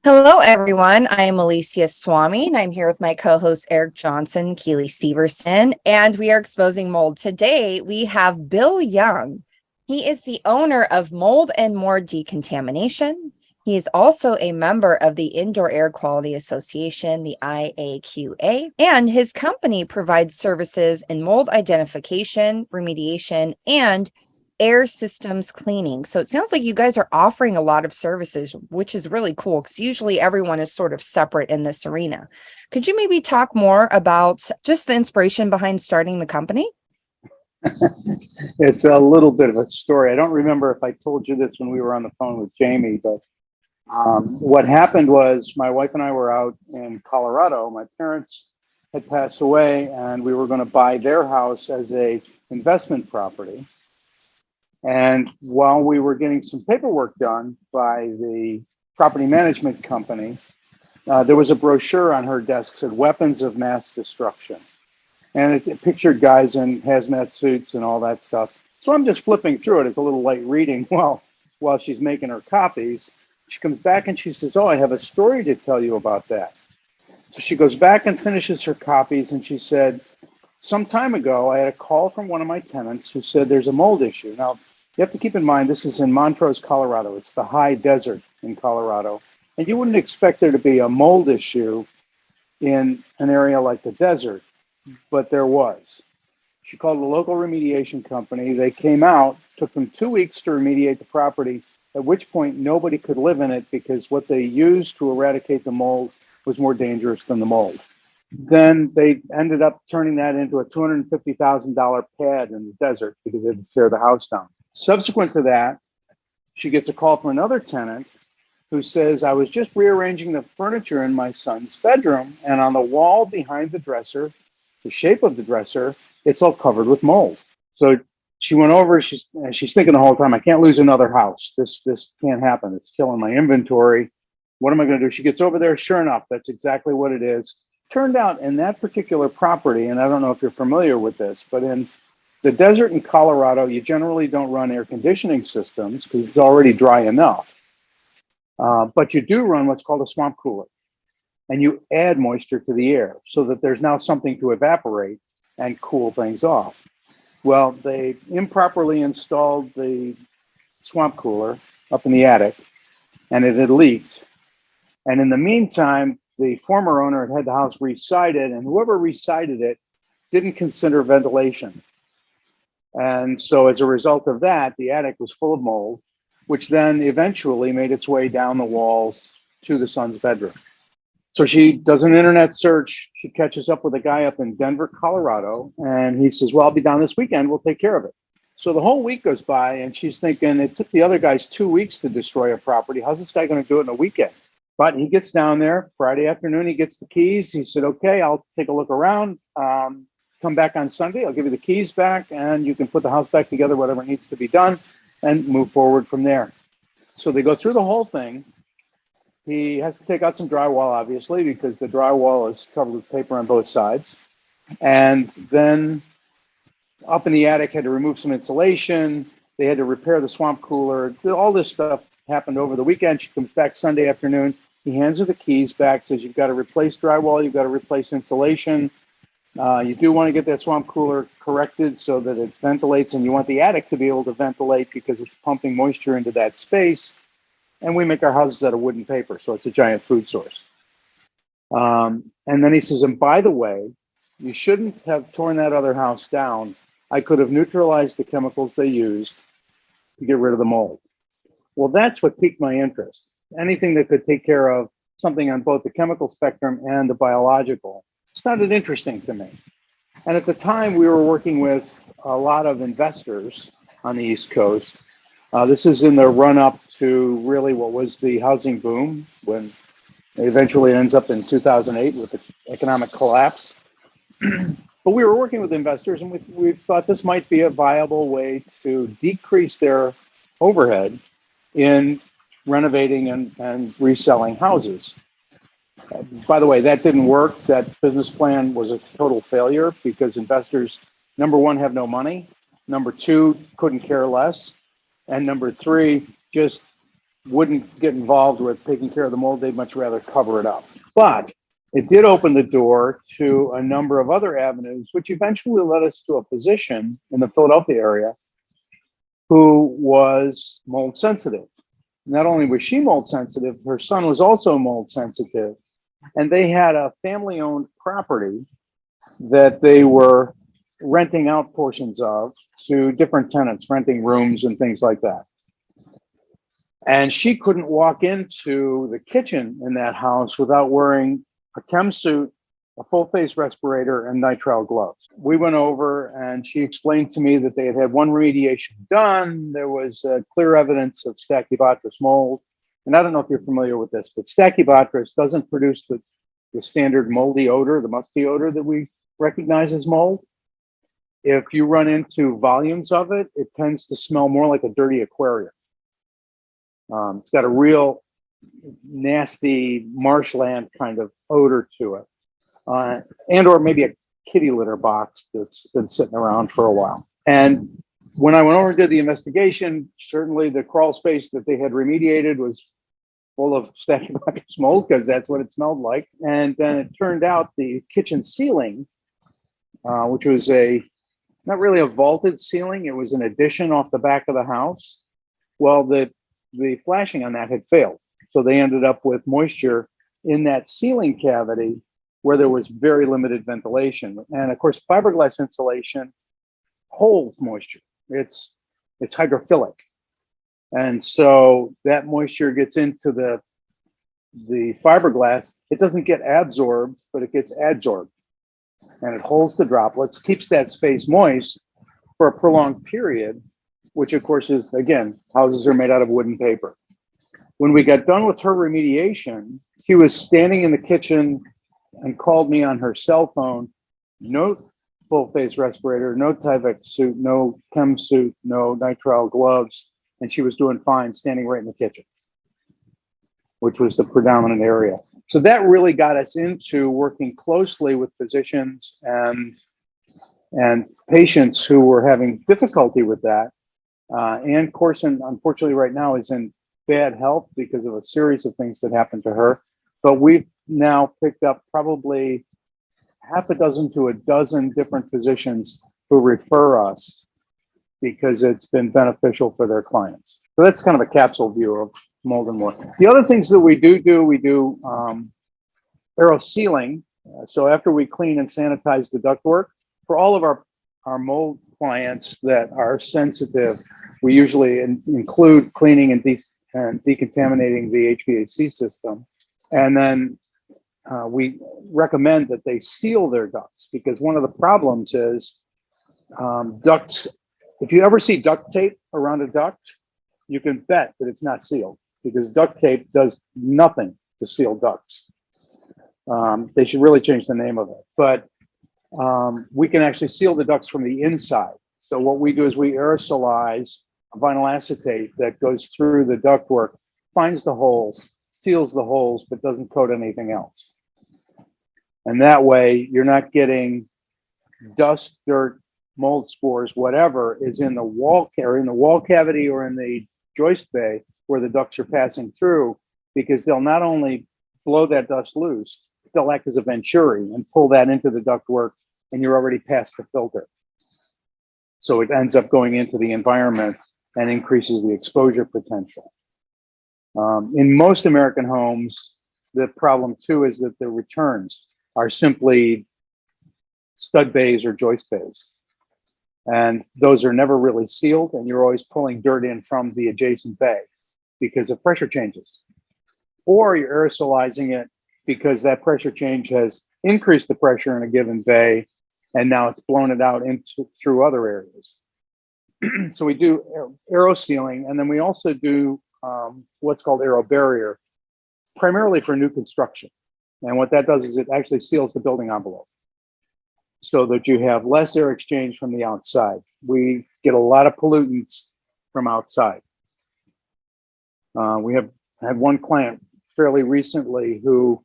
Hello, everyone. I am Alicia Swami, and I'm here with my co-host Eric Johnson, Keely Severson, and we are exposing mold. Today, we have Bill Young. He is the owner of Mold and More Decontamination. He is also a member of the Indoor Air Quality Association, the IAQA, and his company provides services in mold identification, remediation, and air systems cleaning. So it sounds like you guys are offering a lot of services, which is really cool because usually everyone is sort of separate in this arena. Could you maybe talk more about just the inspiration behind starting the company? It's a little bit of a story. I don't remember if I told you this when we were on the phone with Jamie, but what happened was my wife and I were out in Colorado. My parents had passed away, and we were going to buy their house as a investment property. And while we were getting some paperwork done by the property management company, there was a brochure on her desk that said weapons of mass destruction. And it pictured guys in hazmat suits and all that stuff. So I'm just flipping through it. It's a little light reading while she's making her copies. She comes back and she says, "Oh, I have a story to tell you about that." So she goes back and finishes her copies, and she said, "Some time ago, I had a call from one of my tenants who said there's a mold issue." Now, you have to keep in mind, this is in Montrose, Colorado. It's the high desert in Colorado. And you wouldn't expect there to be a mold issue in an area like the desert, but there was. She called a local remediation company. They came out, took them 2 weeks to remediate the property, at which point nobody could live in it because what they used to eradicate the mold was more dangerous than the mold. Then they ended up turning that into a $250,000 pad in the desert because they had to tear the house down. Subsequent to that, she gets a call from another tenant who says, "I was just rearranging the furniture in my son's bedroom, and on the wall behind the dresser, the shape of the dresser, it's all covered with mold." So she went over, she's thinking the whole time, "I can't lose another house. This can't happen. It's killing my inventory. What am I going to do?" She gets over there. Sure enough, that's exactly what it is. Turned out in that particular property, and I don't know if you're familiar with this, but in the desert in Colorado, you generally don't run air conditioning systems because it's already dry enough. But you do run what's called a swamp cooler, and you add moisture to the air so that there's now something to evaporate and cool things off. Well, they improperly installed the swamp cooler up in the attic, and it had leaked. And in the meantime, the former owner had the house re-sided, and whoever re-sided it didn't consider ventilation. And so as a result of that, the attic was full of mold, which then eventually made its way down the walls to the son's bedroom. So she does an internet search. She catches up with a guy up in Denver, Colorado, and he says, "Well, I'll be down this weekend. We'll take care of it." So the whole week goes by, and she's thinking, it took the other guys 2 weeks to destroy a property. How's this guy going to do it in a weekend? But he gets down there Friday afternoon. He gets the keys. He said, "Okay, I'll take a look around. Come back on Sunday. I'll give you the keys back, and you can put the house back together, whatever needs to be done, and move forward from there." So they go through the whole thing. He has to take out some drywall, obviously, because the drywall is covered with paper on both sides. And then up in the attic, had to remove some insulation. They had to repair the swamp cooler. All this stuff happened over the weekend. She comes back Sunday afternoon. He hands her the keys back, says, "You've got to replace drywall. You've got to replace insulation. You do want to get that swamp cooler corrected so that it ventilates, and you want the attic to be able to ventilate because it's pumping moisture into that space. And we make our houses out of wood and paper, so it's a giant food source." And then he says, "And by the way, you shouldn't have torn that other house down. I could have neutralized the chemicals they used to get rid of the mold." Well, that's what piqued my interest. Anything that could take care of something on both the chemical spectrum and the biological sounded interesting to me. And at the time, we were working with a lot of investors on the East Coast. This is in the run-up to really what was the housing boom, when eventually it ends up in 2008 with the economic collapse. But we were working with investors, and we thought this might be a viable way to decrease their overhead in renovating and reselling houses. By the way, that didn't work. That business plan was a total failure because investors, number one, have no money. Number two, couldn't care less. And number three, just wouldn't get involved with taking care of the mold. They'd much rather cover it up. But it did open the door to a number of other avenues, which eventually led us to a physician in the Philadelphia area who was mold sensitive. Not only was she mold sensitive, her son was also mold sensitive. And they had a family-owned property that they were renting out portions of to different tenants, renting rooms and things like that. And she couldn't walk into the kitchen in that house without wearing a chem suit, a full face respirator, and nitrile gloves. We went over and she explained to me that they had had one remediation done. There was clear evidence of Stachybotrus mold. And I don't know if you're familiar with this, but Stachybotrus doesn't produce the standard moldy odor, the musty odor that we recognize as mold. If you run into volumes of it, it tends to smell more like a dirty aquarium. It's got a real nasty marshland kind of odor to it. And or maybe a kitty litter box that's been sitting around for a while. And when I went over and did the investigation, certainly the crawl space that they had remediated was full of Stachybotrus mold because that's what it smelled like. And then it turned out the kitchen ceiling, which was not really a vaulted ceiling, it was an addition off the back of the house. Well, the flashing on that had failed. So they ended up with moisture in that ceiling cavity where there was very limited ventilation. And of course, fiberglass insulation holds moisture. It's hydrophilic. And so that moisture gets into the fiberglass. It doesn't get absorbed, but it gets adsorbed. And it holds the droplets, keeps that space moist for a prolonged period, which of course is, again, houses are made out of wood and paper. When we got done with her remediation, she was standing in the kitchen and called me on her cell phone. No full face respirator, no Tyvek suit, no chem suit, no nitrile gloves. And she was doing fine standing right in the kitchen, which was the predominant area. So that really got us into working closely with physicians and patients who were having difficulty with that. Ann Corson, unfortunately, right now is in bad health because of a series of things that happened to her. But we've now picked up probably half a dozen to a dozen different physicians who refer us because it's been beneficial for their clients. So that's kind of a capsule view of mold and more. The other things that we do aero sealing. So after we clean and sanitize the ductwork, for all of our mold clients that are sensitive, we usually include cleaning and decontaminating the HVAC system. And then we recommend that they seal their ducts because one of the problems is ducts. If you ever see duct tape around a duct, you can bet that it's not sealed because duct tape does nothing to seal ducts. They should really change the name of it. But we can actually seal the ducts from the inside. So what we do is we aerosolize vinyl acetate that goes through the ductwork, finds the holes, seals the holes, but doesn't coat anything else. And that way you're not getting dust, dirt, mold spores, whatever is in the wall cavity or in the joist bay where the ducts are passing through, because they'll not only blow that dust loose, they'll act as a venturi and pull that into the ductwork, and you're already past the filter. So it ends up going into the environment and increases the exposure potential. In most American homes, the problem too is that the returns are simply stud bays or joist bays. And those are never really sealed, and you're always pulling dirt in from the adjacent bay because of pressure changes. Or you're aerosolizing it because that pressure change has increased the pressure in a given bay, and now it's blown it out through other areas. So we do aero sealing, and then we also do what's called aero barrier, primarily for new construction. And what that does is it actually seals the building envelope so that you have less air exchange from the outside. We get a lot of pollutants from outside. We have had one client fairly recently who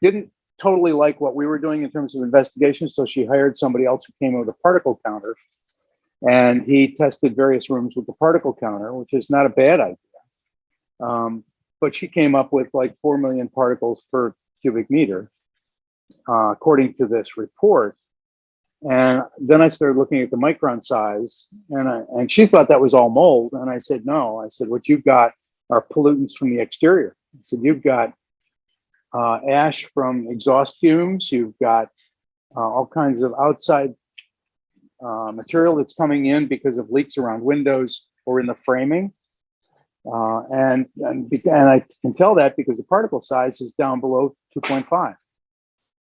didn't totally like what we were doing in terms of investigation, so she hired somebody else who came in with a particle counter, and he tested various rooms with the particle counter, which is not a bad idea. But she came up with like 4 million particles per cubic meter, according to this report. And then I started looking at the micron size, and she thought that was all mold. And I said, no. I said, what you've got are pollutants from the exterior. I said, you've got ash from exhaust fumes. You've got all kinds of outside material that's coming in because of leaks around windows or in the framing. And I can tell that because the particle size is down below 2.5.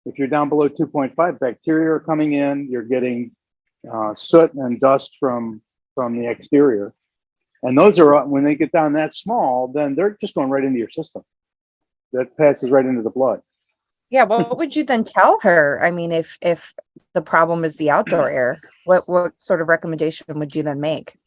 If you're down below 2.5, bacteria are coming in. You're getting soot and dust from the exterior. And those are, when they get down that small, then they're just going right into your system. That passes right into the blood. Yeah, what would you then tell her? I mean, if the problem is the outdoor air, what sort of recommendation would you then make?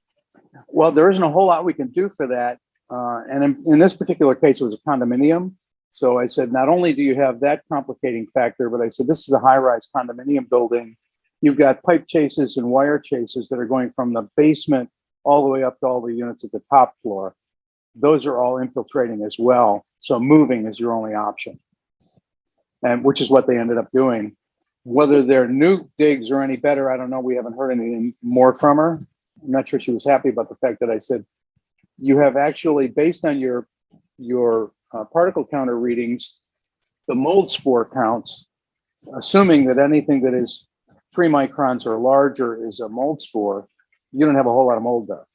Well, there isn't a whole lot we can do for that. And in this particular case, it was a condominium. So I said, not only do you have that complicating factor, but I said, this is a high-rise condominium building. You've got pipe chases and wire chases that are going from the basement all the way up to all the units at the top floor. Those are all infiltrating as well. So moving is your only option, and which is what they ended up doing. Whether their new digs are any better, I don't know. We haven't heard anything more from her. I'm not sure she was happy about the fact that I said, you have actually, based on your particle counter readings, the mold spore counts, assuming that anything that is 3 microns or larger is a mold spore, you don't have a whole lot of mold there.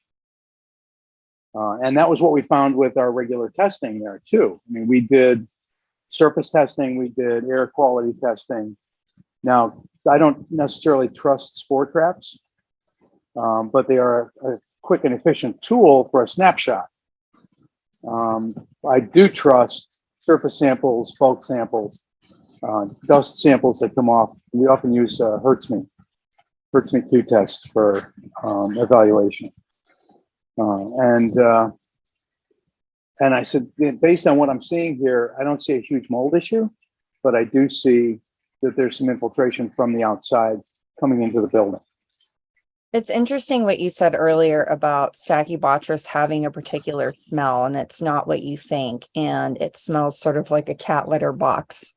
And that was what we found with our regular testing there too. I mean, we did surface testing, we did air quality testing. Now, I don't necessarily trust spore traps, but they are a quick and efficient tool for a snapshot. I do trust surface samples, bulk samples, dust samples that come off. We often use Hertz Me Q test for evaluation. And I said, based on what I'm seeing here, I don't see a huge mold issue, but I do see that there's some infiltration from the outside coming into the building. It's interesting what you said earlier about Stachybotrus having a particular smell, and it's not what you think, and it smells sort of like a cat litter box.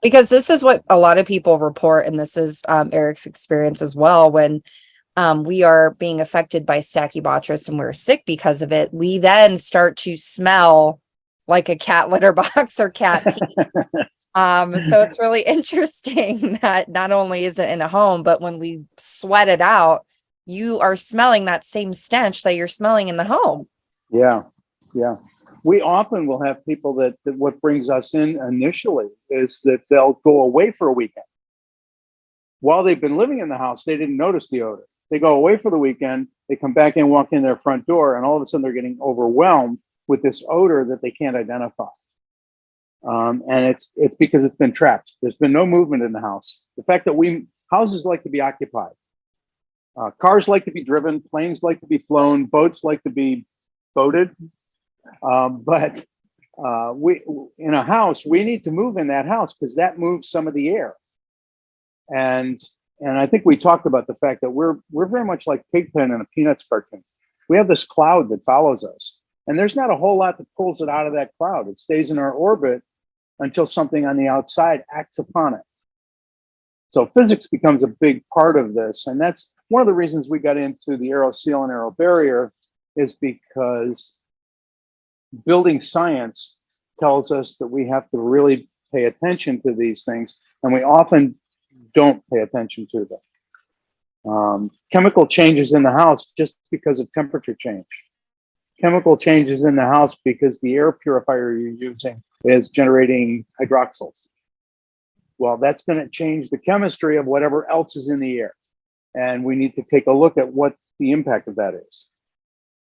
Because this is what a lot of people report, and this is Eric's experience as well. When we are being affected by Stachybotrus and we're sick because of it, we then start to smell like a cat litter box or cat pee. So it's really interesting that not only is it in a home, but when we sweat it out, you are smelling that same stench that you're smelling in the home. Yeah. We often will have people that what brings us in initially is that they'll go away for a weekend. While they've been living in the house, they didn't notice the odor. They go away for the weekend, they come back and walk in their front door, and all of a sudden they're getting overwhelmed with this odor that they can't identify. And it's because it's been trapped. There's been no movement in the house. The fact that houses like to be occupied. Cars like to be driven, planes like to be flown, boats like to be boated. But in a house, we need to move in that house because that moves some of the air. And I think we talked about the fact that we're very much like Pigpen in a Peanuts cartoon. We have this cloud that follows us, and there's not a whole lot that pulls it out of that cloud. It stays in our orbit until something on the outside acts upon it. So physics becomes a big part of this. And that's one of the reasons we got into the aeroseal and aerobarrier, is because building science tells us that we have to really pay attention to these things. And we often don't pay attention to them. Chemical changes in the house just because of temperature change. Chemical changes in the house because the air purifier you're using is generating hydroxyls. Well, that's going to change the chemistry of whatever else is in the air. And we need to take a look at what the impact of that is.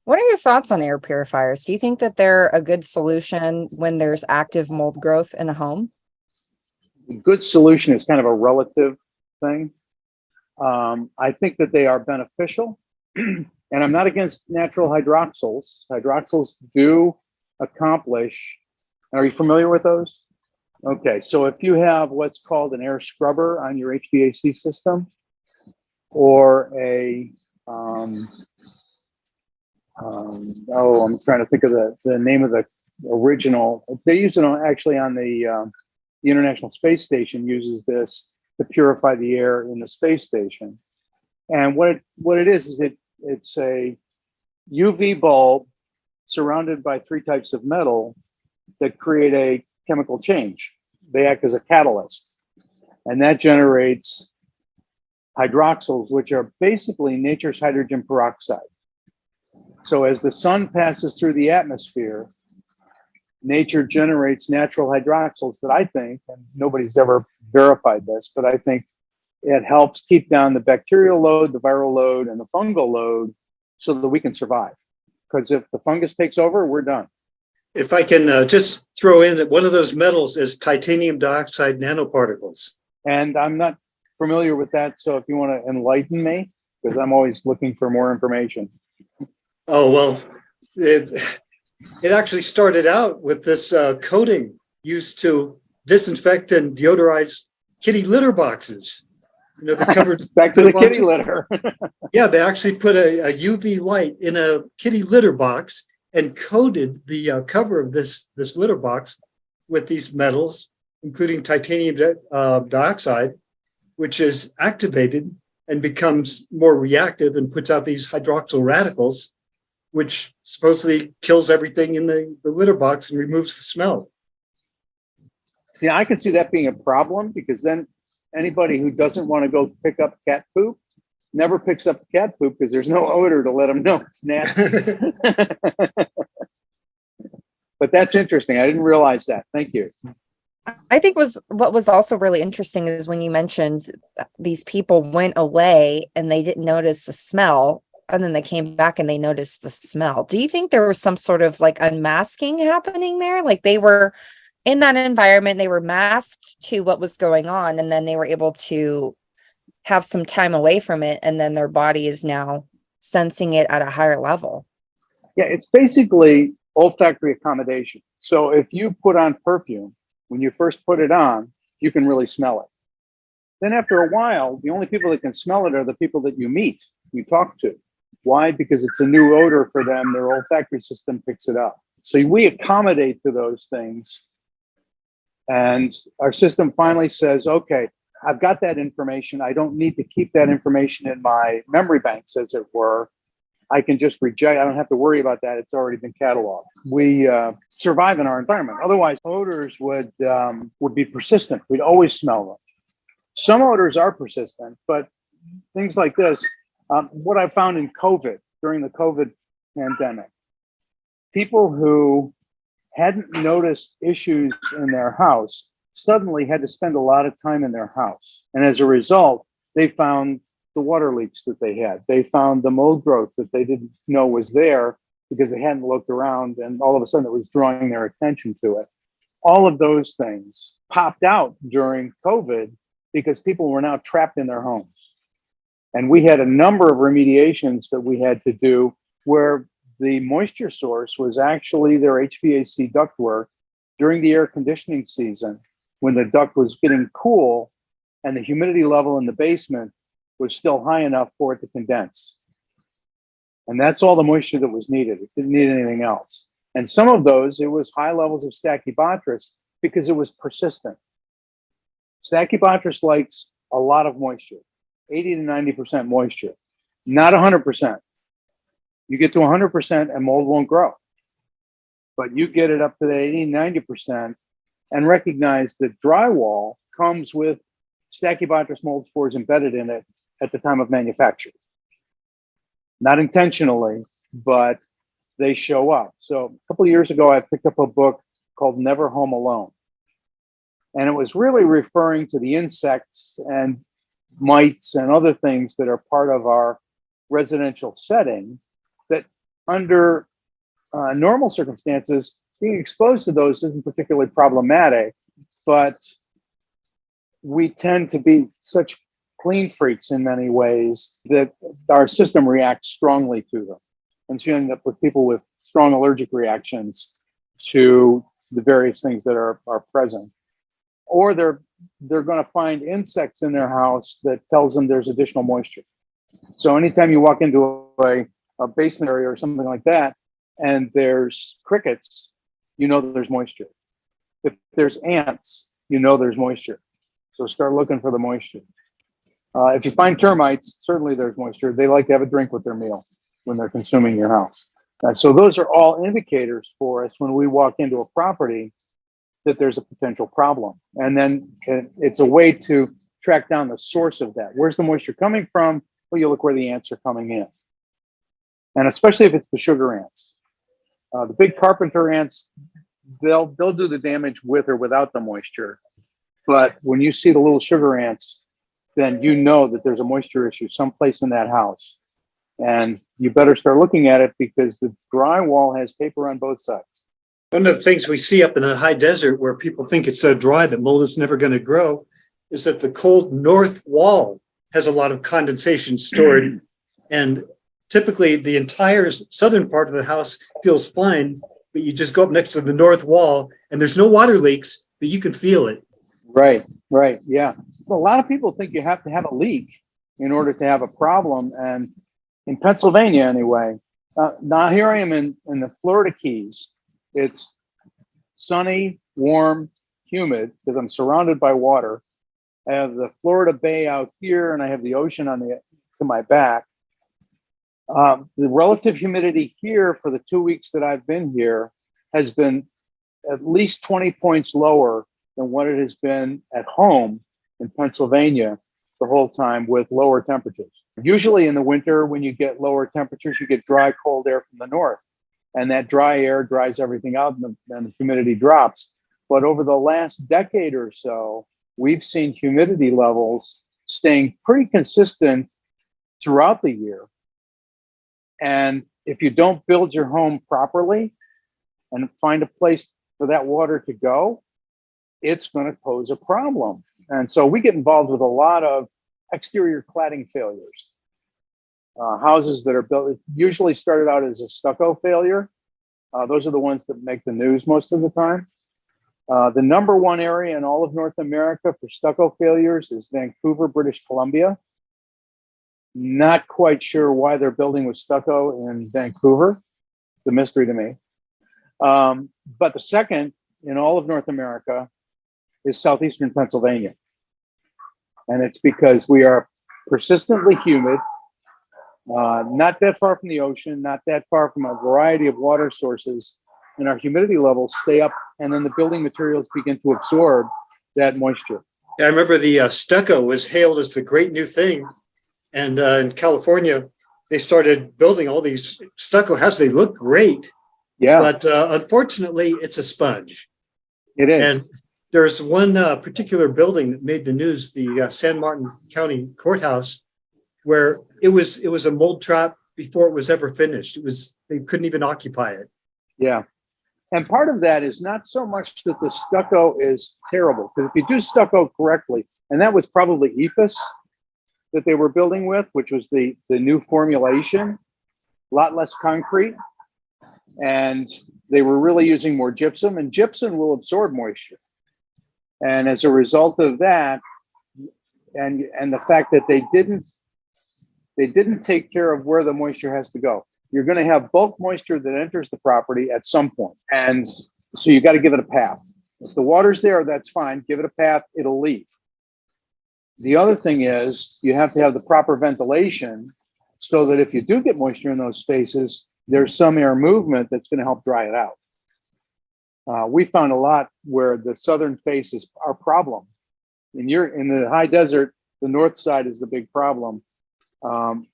What are your thoughts on air purifiers? Do you think that they're a good solution when there's active mold growth in a home? A good solution is kind of a relative thing. I think that they are beneficial. And I'm not against natural hydroxyls. Hydroxyls do accomplish. Are you familiar with those? Okay, so if you have what's called an air scrubber on your HVAC system, or I'm trying to think of the name of the original. They use it actually on the International Space Station, uses this to purify the air in the space station. And what it is it's a UV bulb surrounded by three types of metal that create a chemical change. They act as a catalyst, and that generates hydroxyls, which are basically nature's hydrogen peroxide. So as the sun passes through the atmosphere, nature generates natural hydroxyls that I think, and nobody's ever verified this, but I think it helps keep down the bacterial load, the viral load, and the fungal load so that we can survive. Because if the fungus takes over, we're done. If I can just throw in that one of those metals is titanium dioxide nanoparticles. And I'm not familiar with that, so if you want to enlighten me, because I'm always looking for more information. Oh, well, it actually started out with this coating used to disinfect and deodorize kitty litter boxes. You know, they covered back to the kitty litter. Yeah, they actually put a UV light in a kitty litter box and coated the cover of this litter box with these metals, including titanium dioxide, which is activated and becomes more reactive and puts out these hydroxyl radicals, which supposedly kills everything in the litter box and removes the smell. See, I can see that being a problem, because then anybody who doesn't want to go pick up cat poop never picks up cat poop because there's no odor to let them know it's nasty. But that's interesting. I didn't realize that. Thank you. I think what was also really interesting is when you mentioned these people went away and they didn't notice the smell, and then they came back and they noticed the smell. Do you think there was some sort of like unmasking happening there? Like they were in that environment, they were masked to what was going on, and then they were able to have some time away from it, and then their body is now sensing it at a higher level. Yeah, it's basically olfactory accommodation. So if you put on perfume, when you first put it on, you can really smell it. Then after a while, the only people that can smell it are the people that you meet, you talk to. Why? Because it's a new odor for them. Their olfactory system picks it up. So we accommodate to those things. And our system finally says, okay, I've got that information. I don't need to keep that information in my memory banks, as it were. I can just reject. I don't have to worry about that. It's already been cataloged. We survive in our environment. Otherwise, odors would be persistent. We'd always smell them. Some odors are persistent, but things like this, what I found in COVID, during the COVID pandemic, people who hadn't noticed issues in their house suddenly had to spend a lot of time in their house. And as a result, they found the water leaks that they had. They found the mold growth that they didn't know was there because they hadn't looked around, and all of a sudden it was drawing their attention to it. All of those things popped out during COVID because people were now trapped in their homes. And we had a number of remediations that we had to do where the moisture source was actually their HVAC ductwork during the air conditioning season, when the duct was getting cool and the humidity level in the basement was still high enough for it to condense. And that's all the moisture that was needed. It didn't need anything else. And some of those, it was high levels of Stachybotrus because it was persistent. Stachybotrus likes a lot of moisture, 80 to 90% moisture, not 100%. You get to 100% and mold won't grow. But you get it up to the 80, 90% and recognize that drywall comes with Stachybotrus mold spores embedded in it at the time of manufacture. Not intentionally, but they show up. So a couple of years ago, I picked up a book called Never Home Alone. And it was really referring to the insects and mites and other things that are part of our residential setting that under normal circumstances, being exposed to those isn't particularly problematic, but we tend to be such clean freaks in many ways that our system reacts strongly to them. And so you end up with people with strong allergic reactions to the various things that are present. Or they're going to find insects in their house that tells them there's additional moisture. So anytime you walk into a a basement area or something like that, and there's crickets, you know there's moisture. If there's ants, you know there's moisture. So start looking for the moisture. If you find termites, certainly there's moisture. They like to have a drink with their meal when they're consuming your house. So those are all indicators for us when we walk into a property that there's a potential problem. And then it's a way to track down the source of that. Where's the moisture coming from? Well, you look where the ants are coming in. And especially if it's the sugar ants. The big carpenter ants, they'll do the damage with or without the moisture. But when you see the little sugar ants, then you know that there's a moisture issue someplace in that house. And you better start looking at it because the drywall has paper on both sides. One of the things we see up in the high desert where people think it's so dry that mold is never going to grow is that the cold north wall has a lot of condensation stored. And typically the entire southern part of the house feels fine, but you just go up next to the north wall and there's no water leaks, but you can feel it. Right, yeah. Well, a lot of people think you have to have a leak in order to have a problem. And in Pennsylvania, anyway, now here I am in the Florida Keys. It's sunny, warm, humid because I'm surrounded by water. I have the Florida Bay out here and I have the ocean to my back. The relative humidity here for the 2 weeks that I've been here has been at least 20 points lower than what it has been at home in Pennsylvania the whole time with lower temperatures. Usually in the winter, when you get lower temperatures, you get dry, cold air from the north. And that dry air dries everything out and the humidity drops. But over the last decade or so, we've seen humidity levels staying pretty consistent throughout the year. And if you don't build your home properly and find a place for that water to go, it's going to pose a problem. And so we get involved with a lot of exterior cladding failures. Houses that are built, usually started out as a stucco failure. Those are the ones that make the news most of the time. The number one area in all of North America for stucco failures is Vancouver, British Columbia. Not quite sure why they're building with stucco in Vancouver. It's a mystery to me. But the second in all of North America is southeastern Pennsylvania. And it's because we are persistently humid, not that far from the ocean, not that far from a variety of water sources, and our humidity levels stay up, and then the building materials begin to absorb that moisture. Yeah, I remember the stucco was hailed as the great new thing. And in California, they started building all these stucco houses. They look great. Yeah. But unfortunately, it's a sponge. It is. And there's one particular building that made the news, the San Martin County Courthouse, where it was a mold trap before it was ever finished. They couldn't even occupy it. Yeah. And part of that is not so much that the stucco is terrible, because if you do stucco correctly, and that was probably EFIS that they were building with, which was the new formulation, a lot less concrete, and they were really using more gypsum, and gypsum will absorb moisture. And as a result of that, and the fact that they didn't take care of where the moisture has to go, you're going to have bulk moisture that enters the property at some point. And so you got to give it a path. If the water's there, that's fine. Give it a path, it'll leave. The other thing is you have to have the proper ventilation so that if you do get moisture in those spaces, there's some air movement that's going to help dry it out. We found a lot where the southern face is our problem. In the high desert, the north side is the big problem.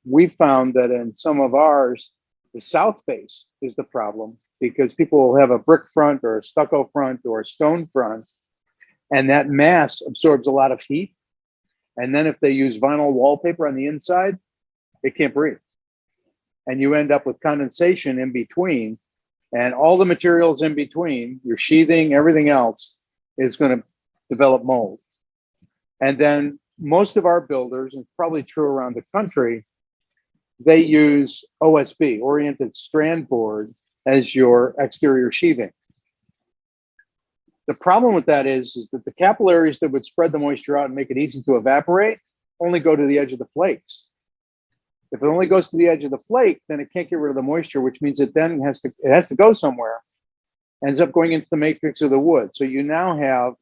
We found that in some of ours, the south face is the problem because people will have a brick front or a stucco front or a stone front, and that mass absorbs a lot of heat. And then if they use vinyl wallpaper on the inside, it can't breathe. And you end up with condensation in between, and all the materials in between, your sheathing, everything else is going to develop mold. And then most of our builders, and it's probably true around the country, they use OSB, oriented strand board, as your exterior sheathing. The problem with that is that the capillaries that would spread the moisture out and make it easy to evaporate only go to the edge of the flakes. If it only goes to the edge of the flake, then it can't get rid of the moisture, which means it then has to go somewhere, ends up going into the matrix of the wood. So you now have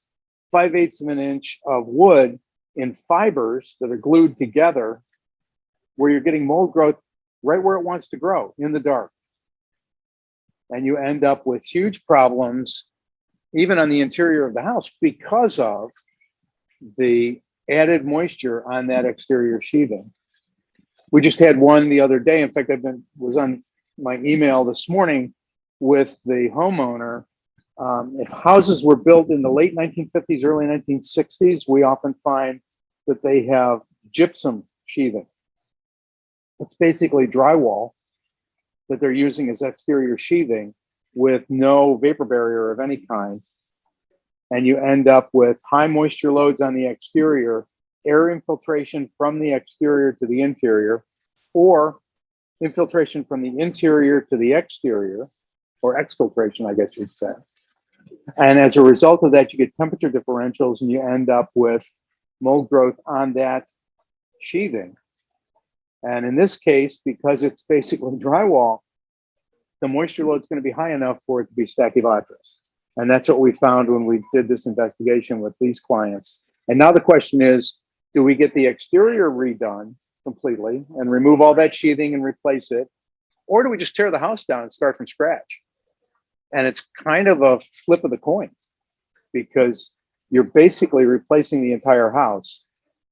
5/8 of an inch of wood in fibers that are glued together, where you're getting mold growth right where it wants to grow, in the dark. And you end up with huge problems, even on the interior of the house, because of the added moisture on that exterior sheathing. We just had one the other day. In fact, was on my email this morning with the homeowner. If houses were built in the late 1950s, early 1960s, we often find that they have gypsum sheathing. It's basically drywall that they're using as exterior sheathing with no vapor barrier of any kind. And you end up with high moisture loads on the exterior, air infiltration from the exterior to the interior, or infiltration from the interior to the exterior, or exfiltration, I guess you'd say. And as a result of that, you get temperature differentials, and you end up with mold growth on that sheathing. And in this case, because it's basically drywall, the moisture load is going to be high enough for it to be Stachybotrus. And that's what we found when we did this investigation with these clients. And now the question is, do we get the exterior redone completely and remove all that sheathing and replace it? Or do we just tear the house down and start from scratch? And it's kind of a flip of the coin, because you're basically replacing the entire house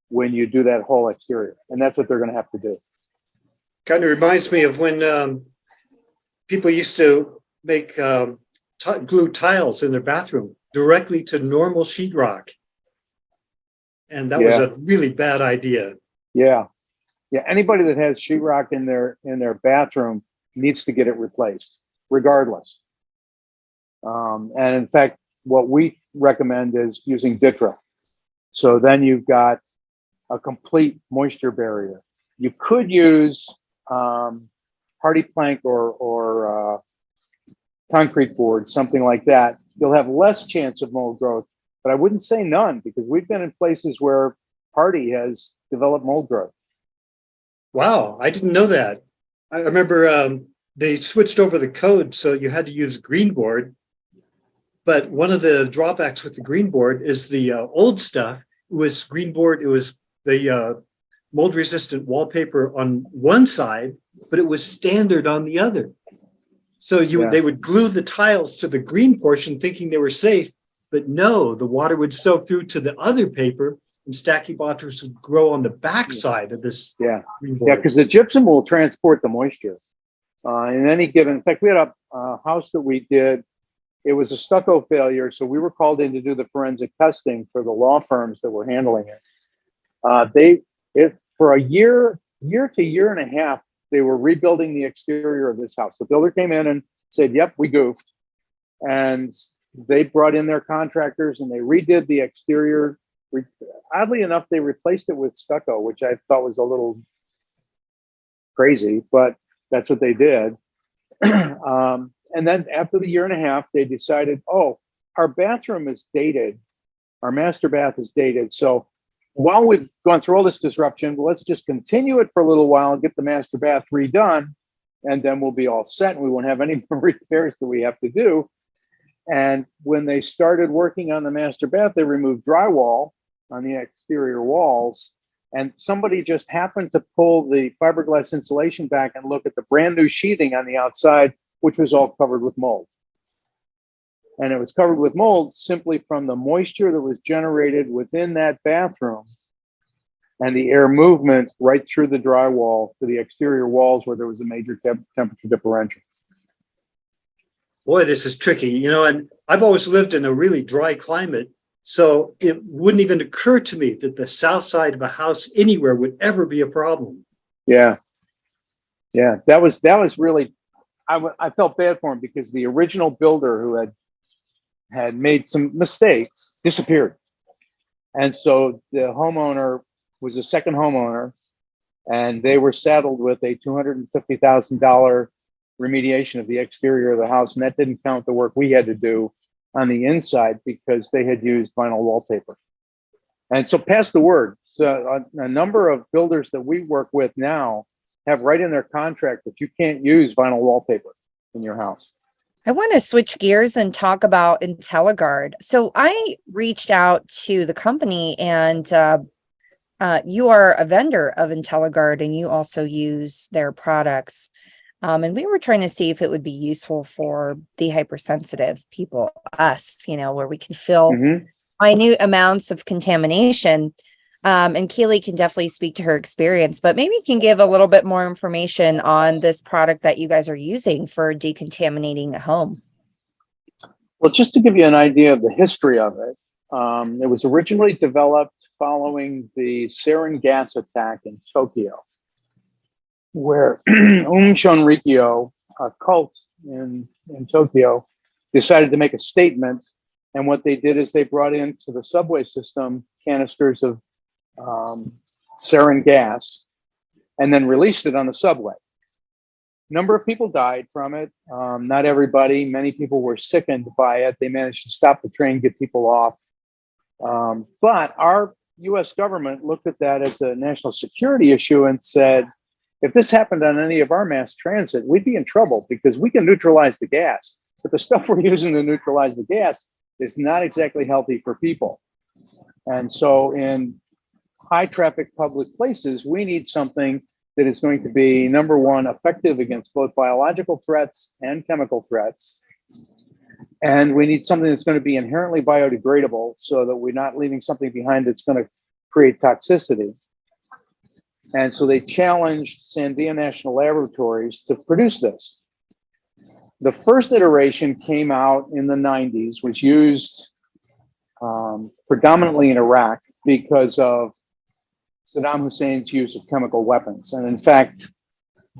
when you do that whole exterior. And that's what they're going to have to do. Kind of reminds me of when people used to make glue tiles in their bathroom directly to normal sheetrock. And that was a really bad idea. Yeah. Anybody that has sheetrock in their bathroom needs to get it replaced, regardless. And in fact, what we recommend is using Ditra. So then you've got a complete moisture barrier. You could use hardy plank or concrete board, something like that. You'll have less chance of mold growth, but I wouldn't say none, because we've been in places where hardy has developed mold growth. Wow, I didn't know that. I remember they switched over the code, so you had to use green board. But one of the drawbacks with the green board is the old stuff. It was green board. It was the mold resistant wallpaper on one side, but it was standard on the other. So they would glue the tiles to the green portion thinking they were safe, but no, the water would soak through to the other paper, and Stachybotrus would grow on the back side of this green board. Yeah, because the gypsum will transport the moisture. In any given, in fact, we had a house that we did. It was a stucco failure, so we were called in to do the forensic testing for the law firms that were handling it. For a year to year and a half, they were rebuilding the exterior of this house. The builder came in and said, "Yep, we goofed," and they brought in their contractors and they redid the exterior. Oddly enough, they replaced it with stucco, which I thought was a little crazy, but that's what they did. And then after the year and a half, they decided, oh, our bathroom is dated. Our master bath is dated. So while we've gone through all this disruption, let's just continue it for a little while and get the master bath redone. And then we'll be all set and we won't have any more repairs that we have to do. And when they started working on the master bath, they removed drywall on the exterior walls. And somebody just happened to pull the fiberglass insulation back and look at the brand new sheathing on the outside, which was all covered with mold. And it was covered with mold simply from the moisture that was generated within that bathroom and the air movement right through the drywall to the exterior walls where there was a major temperature differential. Boy, this is tricky, and I've always lived in a really dry climate. So it wouldn't even occur to me that the south side of a house anywhere would ever be a problem. Yeah. That was really, I felt bad for him, because the original builder who had made some mistakes disappeared. And so the homeowner was a second homeowner, and they were saddled with a $250,000 remediation of the exterior of the house. And that didn't count the work we had to do on the inside, because they had used vinyl wallpaper. And so pass the word. So a number of builders that we work with now have right in their contract that you can't use vinyl wallpaper in your house. I want to switch gears and talk about Intelligard. So I reached out to the company, and you are a vendor of Intelligard, and you also use their products. And we were trying to see if it would be useful for the hypersensitive people, us, where we can feel minute amounts of contamination. And Keely can definitely speak to her experience, but maybe you can give a little bit more information on this product that you guys are using for decontaminating a home. Well, just to give you an idea of the history of it, it was originally developed following the sarin gas attack in Tokyo, where Shunrikyo, a cult in Tokyo, decided to make a statement. And what they did is they brought into the subway system canisters of sarin gas and then released it on the subway. Number of people died from it. Not everybody. Many people were sickened by it. They managed to stop the train, get people off. But our US government looked at that as a national security issue and said, if this happened on any of our mass transit, we'd be in trouble because we can neutralize the gas. But the stuff we're using to neutralize the gas is not exactly healthy for people. And so in high traffic public places, we need something that is going to be, number one, effective against both biological threats and chemical threats. And we need something that's going to be inherently biodegradable so that we're not leaving something behind that's going to create toxicity. And so they challenged Sandia National Laboratories to produce this. The first iteration came out in the 90s, was used predominantly in Iraq because of Saddam Hussein's use of chemical weapons. And in fact,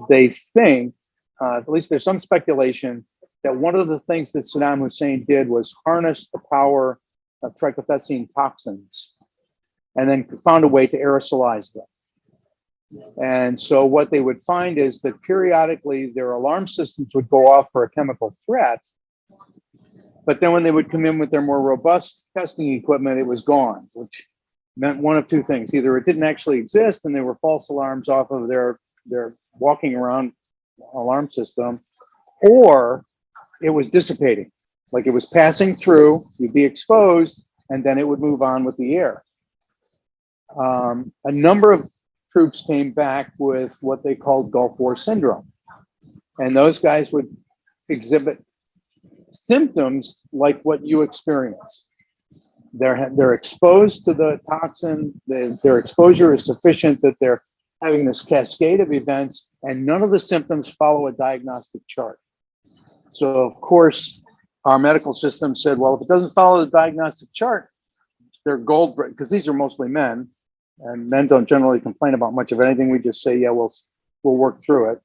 they think, at least there's some speculation, that one of the things that Saddam Hussein did was harness the power of trichothecene toxins and then found a way to aerosolize them. And so what they would find is that periodically their alarm systems would go off for a chemical threat, but then when they would come in with their more robust testing equipment, it was gone, which meant one of two things. Either it didn't actually exist and they were false alarms off of their walking around alarm system, or it was dissipating. Like it was passing through, you'd be exposed, and then it would move on with the air. A number of troops came back with what they called Gulf War syndrome. And those guys would exhibit symptoms like what you experience. They're exposed to the toxin, their exposure is sufficient that they're having this cascade of events, and none of the symptoms follow a diagnostic chart. So of course, our medical system said, well, if it doesn't follow the diagnostic chart, they're gold, because these are mostly men, and men don't generally complain about much of anything. We just say, yeah, we'll work through it.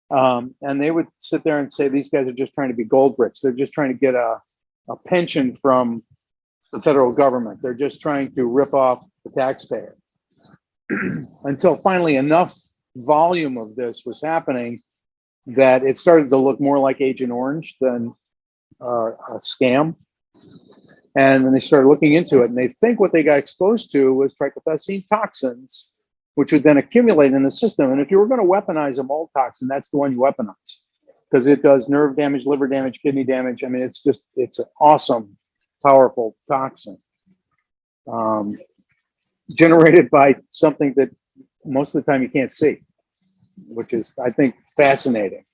And they would sit there and say, these guys are just trying to be gold bricks. They're just trying to get a pension from the federal government. They're just trying to rip off the taxpayer. Until finally enough volume of this was happening that it started to look more like Agent Orange than a scam. And then they started looking into it, and they think what they got exposed to was trichothecene toxins, which would then accumulate in the system. And if you were going to weaponize a mold toxin, that's the one you weaponize, because it does nerve damage, liver damage, kidney damage. I mean, it's an awesome, powerful toxin generated by something that most of the time you can't see, which is, I think, fascinating.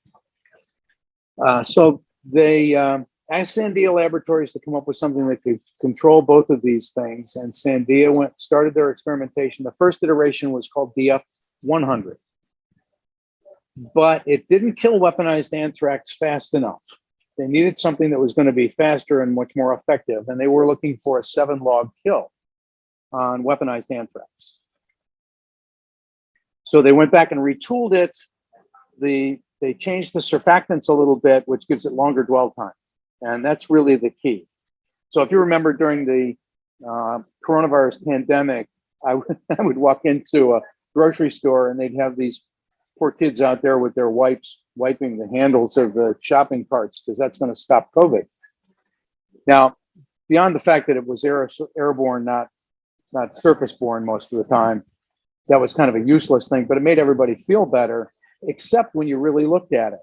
So they asked Sandia Laboratories to come up with something that could control both of these things. And Sandia started their experimentation. The first iteration was called DF100. But it didn't kill weaponized anthrax fast enough. They needed something that was going to be faster and much more effective. And they were looking for a 7-log kill on weaponized anthrax. So they went back and retooled it. They changed the surfactants a little bit, which gives it longer dwell time. And that's really the key. So if you remember during the coronavirus pandemic, I would walk into a grocery store and they'd have these poor kids out there with their wipes wiping the handles of the shopping carts, because that's going to stop COVID. Now, beyond the fact that it was airborne, not surface borne most of the time, that was kind of a useless thing, but it made everybody feel better. except when you really looked at it.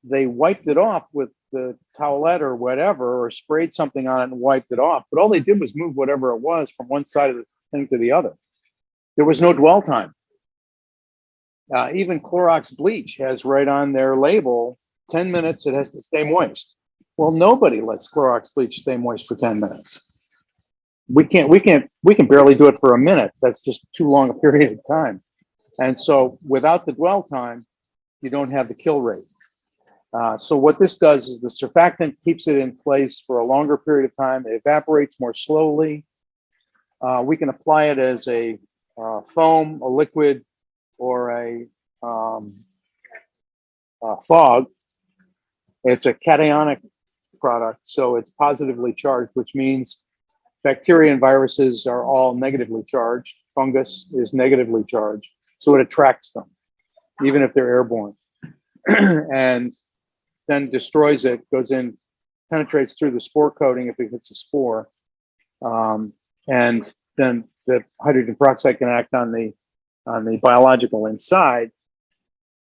They wiped it off with the towelette or whatever, or sprayed something on it and wiped it off. But all they did was move whatever it was from one side of the thing to the other. There was no dwell time. Even Clorox bleach has right on their label, 10 minutes, it has to stay moist. Well, nobody lets Clorox bleach stay moist for 10 minutes. We can barely do it for a minute. That's just too long a period of time. And so without the dwell time, you don't have the kill rate. So what this does is the surfactant keeps it in place for a longer period of time. It evaporates more slowly. We can apply it as a foam, a liquid, or a fog. It's a cationic product, so it's positively charged, which means bacteria and viruses are all negatively charged. Fungus is negatively charged, so it attracts them, even if they're airborne. And then destroys it, goes in, penetrates through the spore coating if it hits a spore. And then the hydrogen peroxide can act on the biological inside.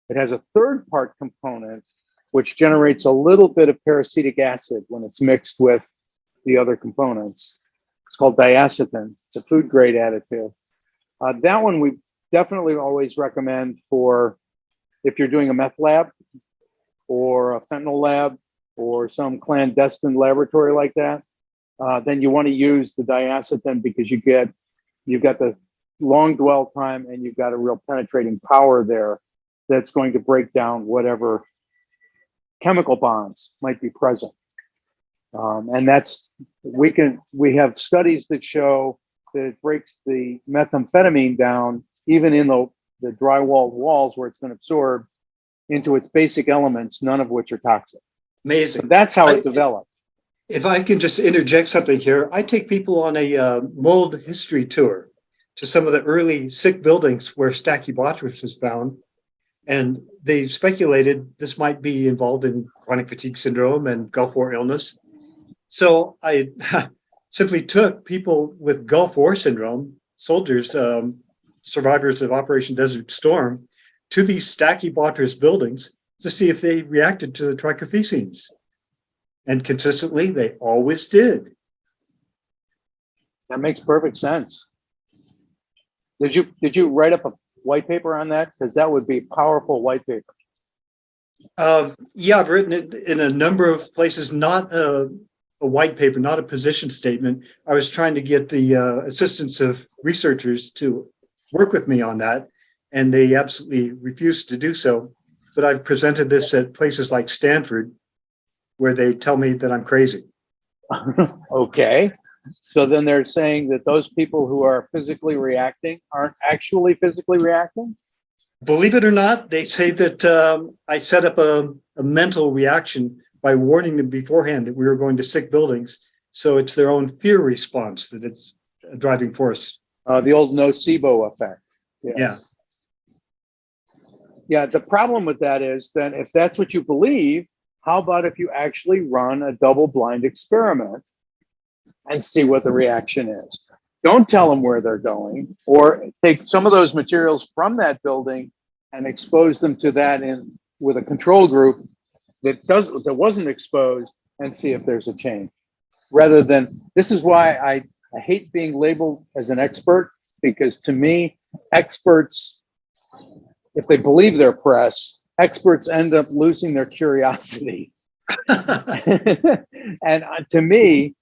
It has a third part component, which generates a little bit of peracetic acid when it's mixed with the other components. It's called diacetyl. It's a food grade additive. That one we definitely always recommend for if you're doing a meth lab or a fentanyl lab or some clandestine laboratory like that. Then you want to use the diacetyl because you've got the long dwell time and you've got a real penetrating power there that's going to break down whatever chemical bonds might be present. And that's, we have studies that show that it breaks the methamphetamine down even in the drywalled walls where it's been absorbed into its basic elements, none of which are toxic. Amazing. So that's how it developed. If I can just interject something here, I take people on a mold history tour to some of the early sick buildings where Stachybotrus was found. And they speculated this might be involved in chronic fatigue syndrome and Gulf War illness. So I simply took people with Gulf War syndrome, soldiers, survivors of Operation Desert Storm, to these Stachybotrus buildings to see if they reacted to the trichothecenes. And consistently, they always did. That makes perfect sense. Did you write up a white paper on that? Because that would be powerful white paper. Yeah, I've written it in a number of places, not a white paper, not a position statement. I was trying to get the assistance of researchers to work with me on that, and they absolutely refused to do so. But I've presented this at places like Stanford, where they tell me that I'm crazy. Okay. So then they're saying that those people who are physically reacting aren't actually physically reacting? Believe it or not, they say that I set up a mental reaction by warning them beforehand that we were going to sick buildings. So it's their own fear response that it's a driving force. The old nocebo effect. Yes. Yeah. Yeah, the problem with that is then if that's what you believe, how about if you actually run a double-blind experiment and see what the reaction is? Don't tell them where they're going, or take some of those materials from that building and expose them to that with a control group that wasn't exposed and see if there's a change. Rather than, this is why I hate being labeled as an expert, because to me, experts, if they believe their press, experts end up losing their curiosity. And to me,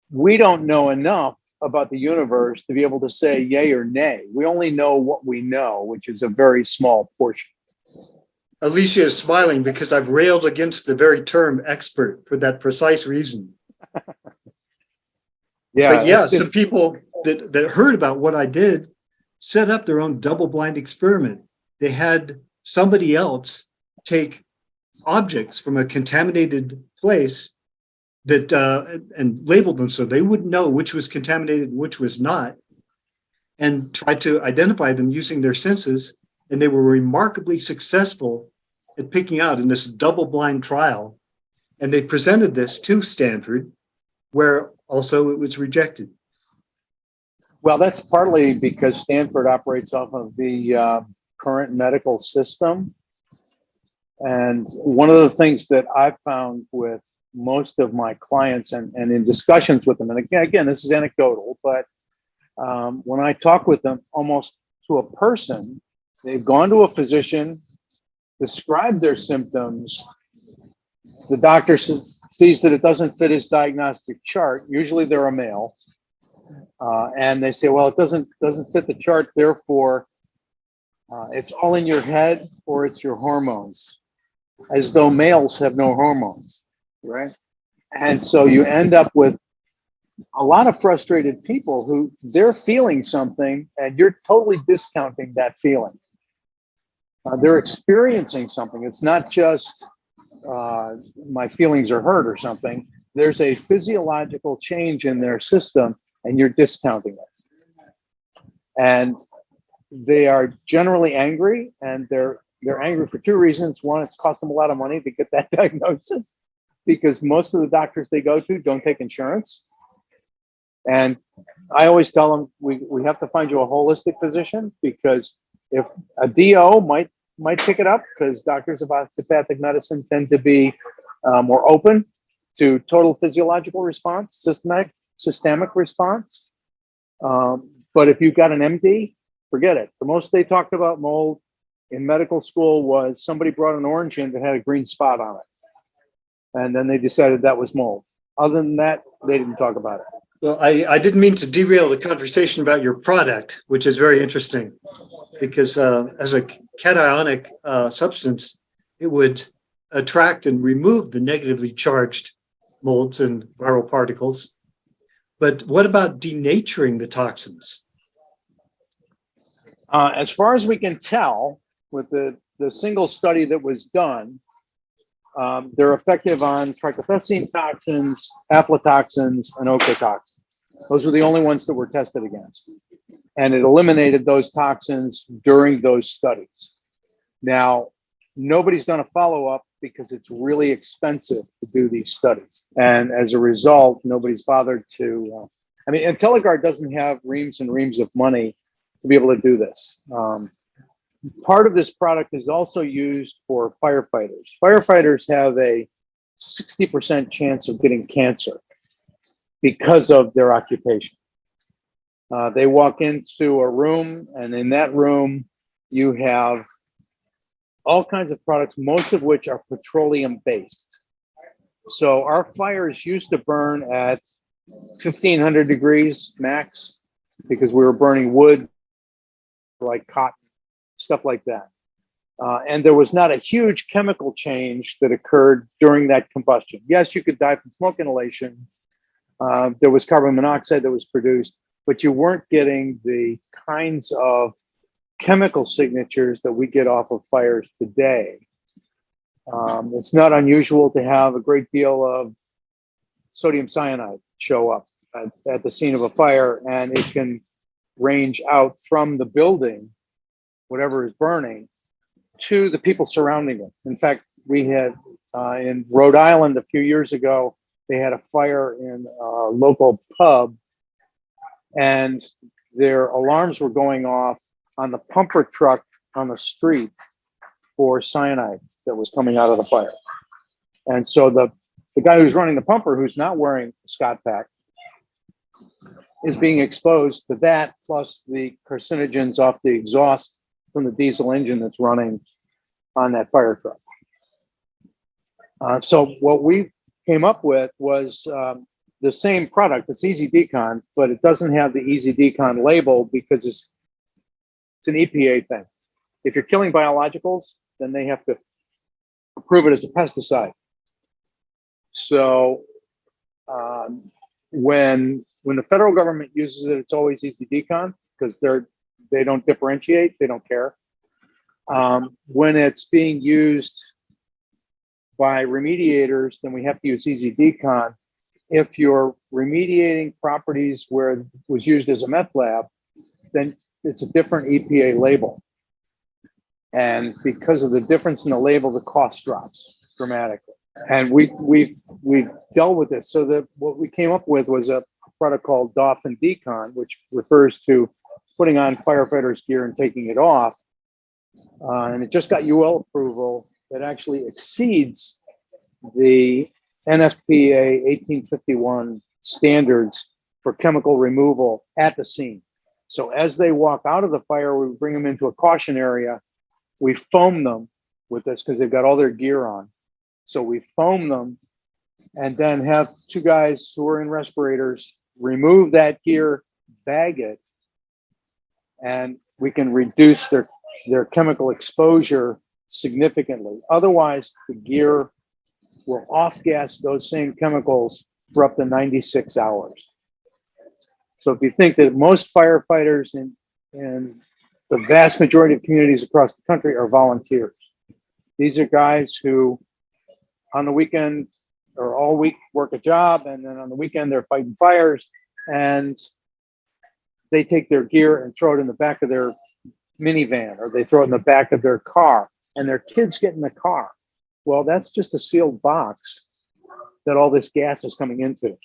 we don't know enough about the universe to be able to say yay or nay. We only know what we know, which is a very small portion. Alicia is smiling because I've railed against the very term expert for that precise reason. Yeah, but yeah, some people that heard about what I did set up their own double-blind experiment. They had somebody else take objects from a contaminated place that and labeled them so they wouldn't know which was contaminated and which was not, and try to identify them using their senses. And they were remarkably successful at picking out in this double-blind trial. And they presented this to Stanford, where also it was rejected. Well, that's partly because Stanford operates off of the current medical system. And one of the things that I've found with most of my clients and in discussions with them, and again, this is anecdotal, but when I talk with them almost to a person, they've gone to a physician, described their symptoms, the doctor sees that it doesn't fit his diagnostic chart. Usually they're a male, and they say, well, it doesn't fit the chart, therefore it's all in your head or it's your hormones, as though males have no hormones, right? And so you end up with a lot of frustrated people who they're feeling something and you're totally discounting that feeling. They're experiencing something. It's not just my feelings are hurt or something. There's a physiological change in their system and you're discounting it. And they are generally angry, and they're angry for two reasons. One, it's cost them a lot of money to get that diagnosis because most of the doctors they go to don't take insurance. And I always tell them we have to find you a holistic physician, because if a DO might pick it up, because doctors of osteopathic medicine tend to be more open to total physiological response, systemic response. But if you've got an MD, forget it. The most they talked about mold in medical school was somebody brought an orange in that had a green spot on it. And then they decided that was mold. Other than that, they didn't talk about it. Well, I didn't mean to derail the conversation about your product, which is very interesting, because as a cationic substance, it would attract and remove the negatively charged molds and viral particles. But what about denaturing the toxins? As far as we can tell, with the single study that was done, they're effective on trichothecene toxins, aflatoxins, and ochratoxins. Those were the only ones that were tested against. And it eliminated those toxins during those studies. Now, nobody's done a follow-up because it's really expensive to do these studies. And as a result, nobody's bothered to, Intelligard doesn't have reams and reams of money to be able to do this. Part of this product is also used for firefighters. Firefighters have a 60% chance of getting cancer because of their occupation. They walk into a room, and in that room, you have all kinds of products, most of which are petroleum-based. So our fires used to burn at 1,500 degrees max because we were burning wood, like cotton, stuff like that. And there was not a huge chemical change that occurred during that combustion. Yes, you could die from smoke inhalation. There was carbon monoxide that was produced, but you weren't getting the kinds of chemical signatures that we get off of fires today. It's not unusual to have a great deal of sodium cyanide show up at the scene of a fire, and it can range out from the building, whatever is burning, to the people surrounding it. In fact, we had in Rhode Island a few years ago, they had a fire in a local pub, and their alarms were going off on the pumper truck on the street for cyanide that was coming out of the fire. And so the guy who's running the pumper, who's not wearing a Scott pack, is being exposed to that, plus the carcinogens off the exhaust from the diesel engine that's running on that fire truck. So what we came up with was the same product. It's Easy Decon, but it doesn't have the Easy Decon label because it's an EPA thing. If you're killing biologicals, then they have to approve it as a pesticide. So when the federal government uses it, it's always Easy Decon because they don't differentiate, they don't care. When it's being used by remediators, then we have to use Easy Decon. If you're remediating properties where it was used as a meth lab, then it's a different EPA label. And because of the difference in the label, the cost drops dramatically. And we've dealt with this. So that what we came up with was a product called Dolphin Decon, which refers to putting on firefighters gear and taking it off. And it just got UL approval that actually exceeds the NFPA 1851 standards for chemical removal at the scene. So as they walk out of the fire, we bring them into a caution area. We foam them with this because they've got all their gear on. So we foam them and then have two guys who are in respirators remove that gear, bag it, and we can reduce their chemical exposure significantly. Otherwise, the gear will off-gas those same chemicals for up to 96 hours. So if you think that most firefighters in the vast majority of communities across the country are volunteers. These are guys who on the weekend or all week work a job, and then on the weekend they're fighting fires, and they take their gear and throw it in the back of their minivan, or they throw it in the back of their car, and their kids get in the car. Well, that's just a sealed box that all this gas is coming into.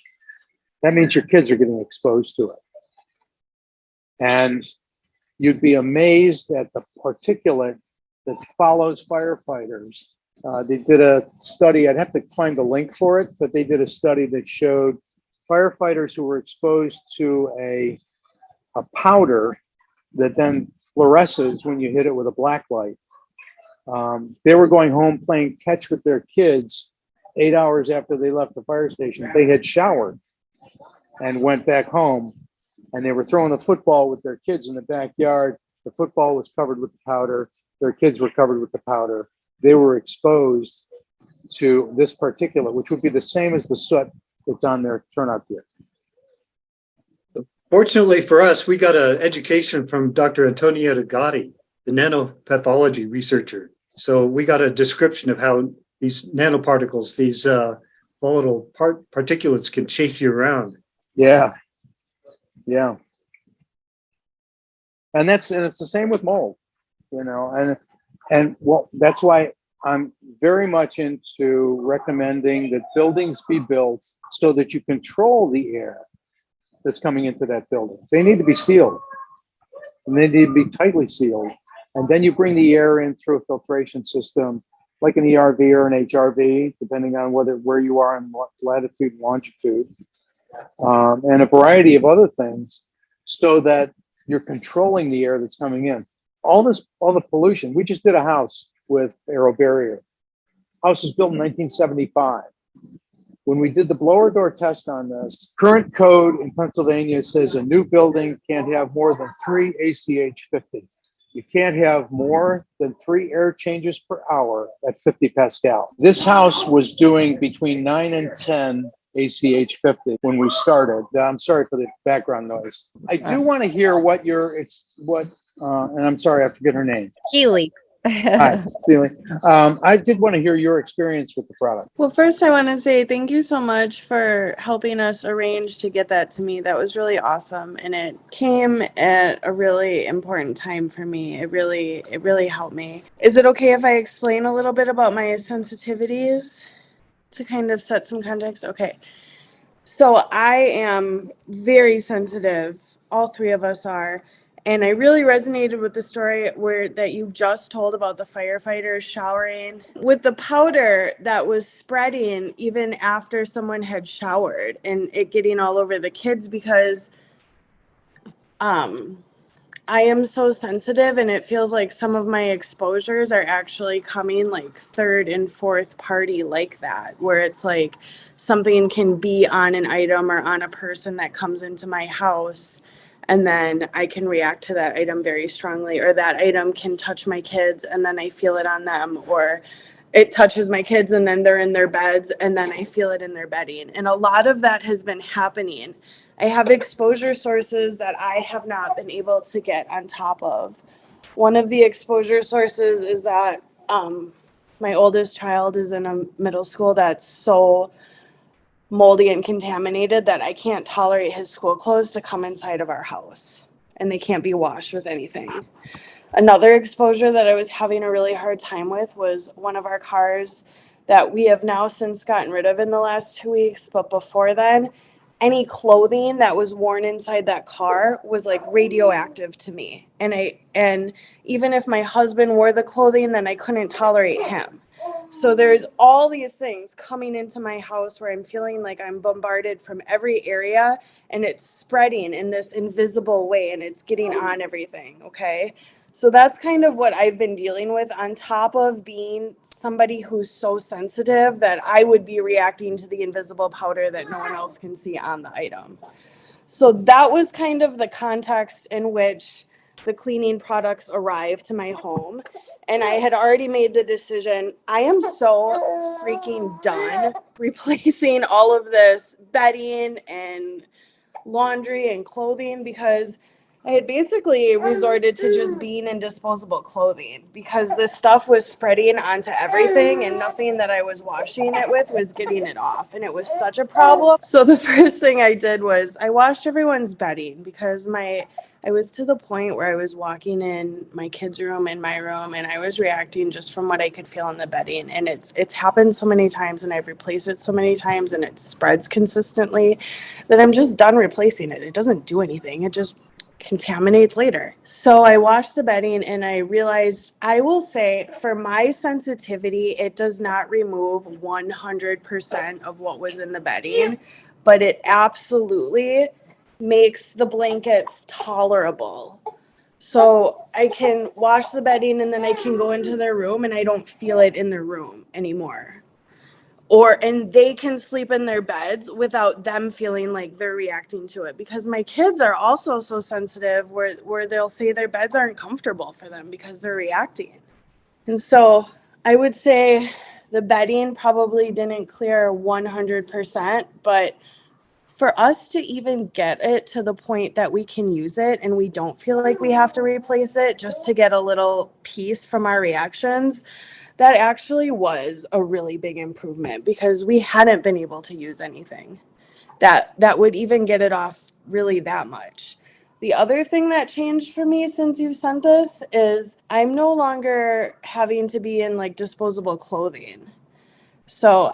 That means your kids are getting exposed to it. And you'd be amazed at the particulate that follows firefighters. They did a study, I'd have to find the link for it, but they did a study that showed firefighters who were exposed to a powder that then fluoresces when you hit it with a black light. They were going home playing catch with their kids 8 hours after they left the fire station. They had showered and went back home, and they were throwing the football with their kids in the backyard. The football was covered with the powder. Their kids were covered with the powder. They were exposed to this particulate, which would be the same as the soot that's on their turnout gear. Fortunately for us, we got an education from Dr. Antonietta Gotti, the nanopathology researcher. So we got a description of how these nanoparticles, these volatile particulates can chase you around. Yeah. Yeah. And it's the same with mold, you know, and well, that's why I'm very much into recommending that buildings be built so that you control the air that's coming into that building. They need to be sealed, and they need to be tightly sealed. And then you bring the air in through a filtration system, like an ERV or an HRV, depending on where you are in latitude and longitude, and a variety of other things, so that you're controlling the air that's coming in. All the pollution. We just did a house with aerobarrier. House was built in 1975. When we did the blower door test on this, current code in Pennsylvania says a new building can't have more than 3 ACH 50. You can't have more than 3 air changes per hour at 50 Pascal. This house was doing between 9 and 10 ACH 50 when we started. I'm sorry for the background noise. I do want to hear and I'm sorry, I forget her name. Keely. Hi, Steely. I did want to hear your experience with the product. Well, first I want to say thank you so much for helping us arrange to get that to me. That was really awesome. And it came at a really important time for me. It really helped me. Is it okay if I explain a little bit about my sensitivities to kind of set some context? Okay. So I am very sensitive. All three of us are. And I really resonated with the story that you just told about the firefighters showering with the powder that was spreading even after someone had showered, and it getting all over the kids, because I am so sensitive, and it feels like some of my exposures are actually coming like third and fourth party like that, where it's like something can be on an item or on a person that comes into my house, and then I can react to that item very strongly, or that item can touch my kids and then I feel it on them, or it touches my kids and then they're in their beds and then I feel it in their bedding. And a lot of that has been happening. I have exposure sources that I have not been able to get on top of. One of the exposure sources is that my oldest child is in a middle school that's so moldy and contaminated that I can't tolerate his school clothes to come inside of our house, and they can't be washed with anything. Another exposure that I was having a really hard time with was one of our cars that we have now since gotten rid of in the last 2 weeks. But before then, any clothing that was worn inside that car was like radioactive to me. And even if my husband wore the clothing, then I couldn't tolerate him. So there's all these things coming into my house where I'm feeling like I'm bombarded from every area, and it's spreading in this invisible way, and it's getting on everything. Okay. So that's kind of what I've been dealing with, on top of being somebody who's so sensitive that I would be reacting to the invisible powder that no one else can see on the item. So that was kind of the context in which the cleaning products arrived to my home. And I had already made the decision. I am so freaking done replacing all of this bedding and laundry and clothing, because I had basically resorted to just being in disposable clothing, because this stuff was spreading onto everything, and nothing that I was washing it with was getting it off. And it was such a problem. So the first thing I did was I washed everyone's bedding, because I was to the point where I was walking in my kids' room, in my room, and I was reacting just from what I could feel in the bedding. And it's happened so many times, and I've replaced it so many times, and it spreads consistently, that I'm just done replacing it. It doesn't do anything. It just contaminates later. So I washed the bedding, and I realized, I will say, for my sensitivity, it does not remove 100% of what was in the bedding, but it absolutely makes the blankets tolerable. So I can wash the bedding, and then I can go into their room, and I don't feel it in their room anymore. And they can sleep in their beds without them feeling like they're reacting to it, because my kids are also so sensitive where they'll say their beds aren't comfortable for them because they're reacting. And so I would say the bedding probably didn't clear 100%, but for us to even get it to the point that we can use it and we don't feel like we have to replace it just to get a little piece from our reactions, that actually was a really big improvement, because we hadn't been able to use anything that would even get it off really that much. The other thing that changed for me since you sent this is I'm no longer having to be in like disposable clothing. So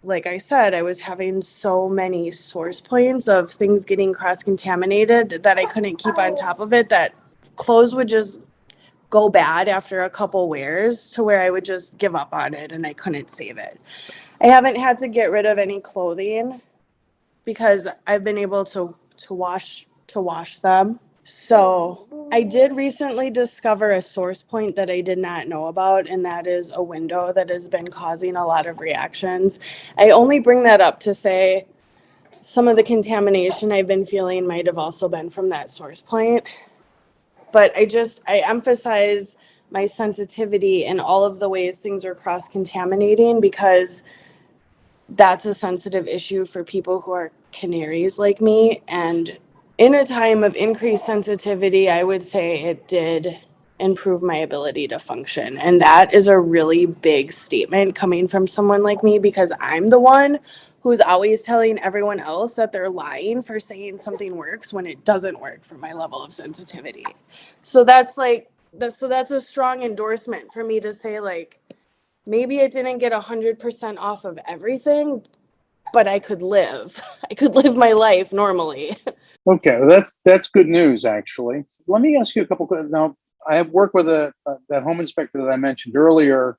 like I said, I was having so many source points of things getting cross-contaminated that I couldn't keep on top of it, that clothes would just go bad after a couple wears, to where I would just give up on it and I couldn't save it. I haven't had to get rid of any clothing because I've been able to wash them. So I did recently discover a source point that I did not know about, and that is a window that has been causing a lot of reactions. I only bring that up to say some of the contamination I've been feeling might have also been from that source point. But I emphasize my sensitivity in all of the ways things are cross-contaminating, because that's a sensitive issue for people who are canaries like me. And in a time of increased sensitivity, I would say it did improve my ability to function. And that is a really big statement coming from someone like me, because I'm the one who's always telling everyone else that they're lying for saying something works when it doesn't work for my level of sensitivity. So that's a strong endorsement for me to say, like, maybe it didn't get 100% off of everything, but I could live my life normally. Okay, well, that's good news, actually. Let me ask you a couple questions. Now, I have worked with that home inspector that I mentioned earlier.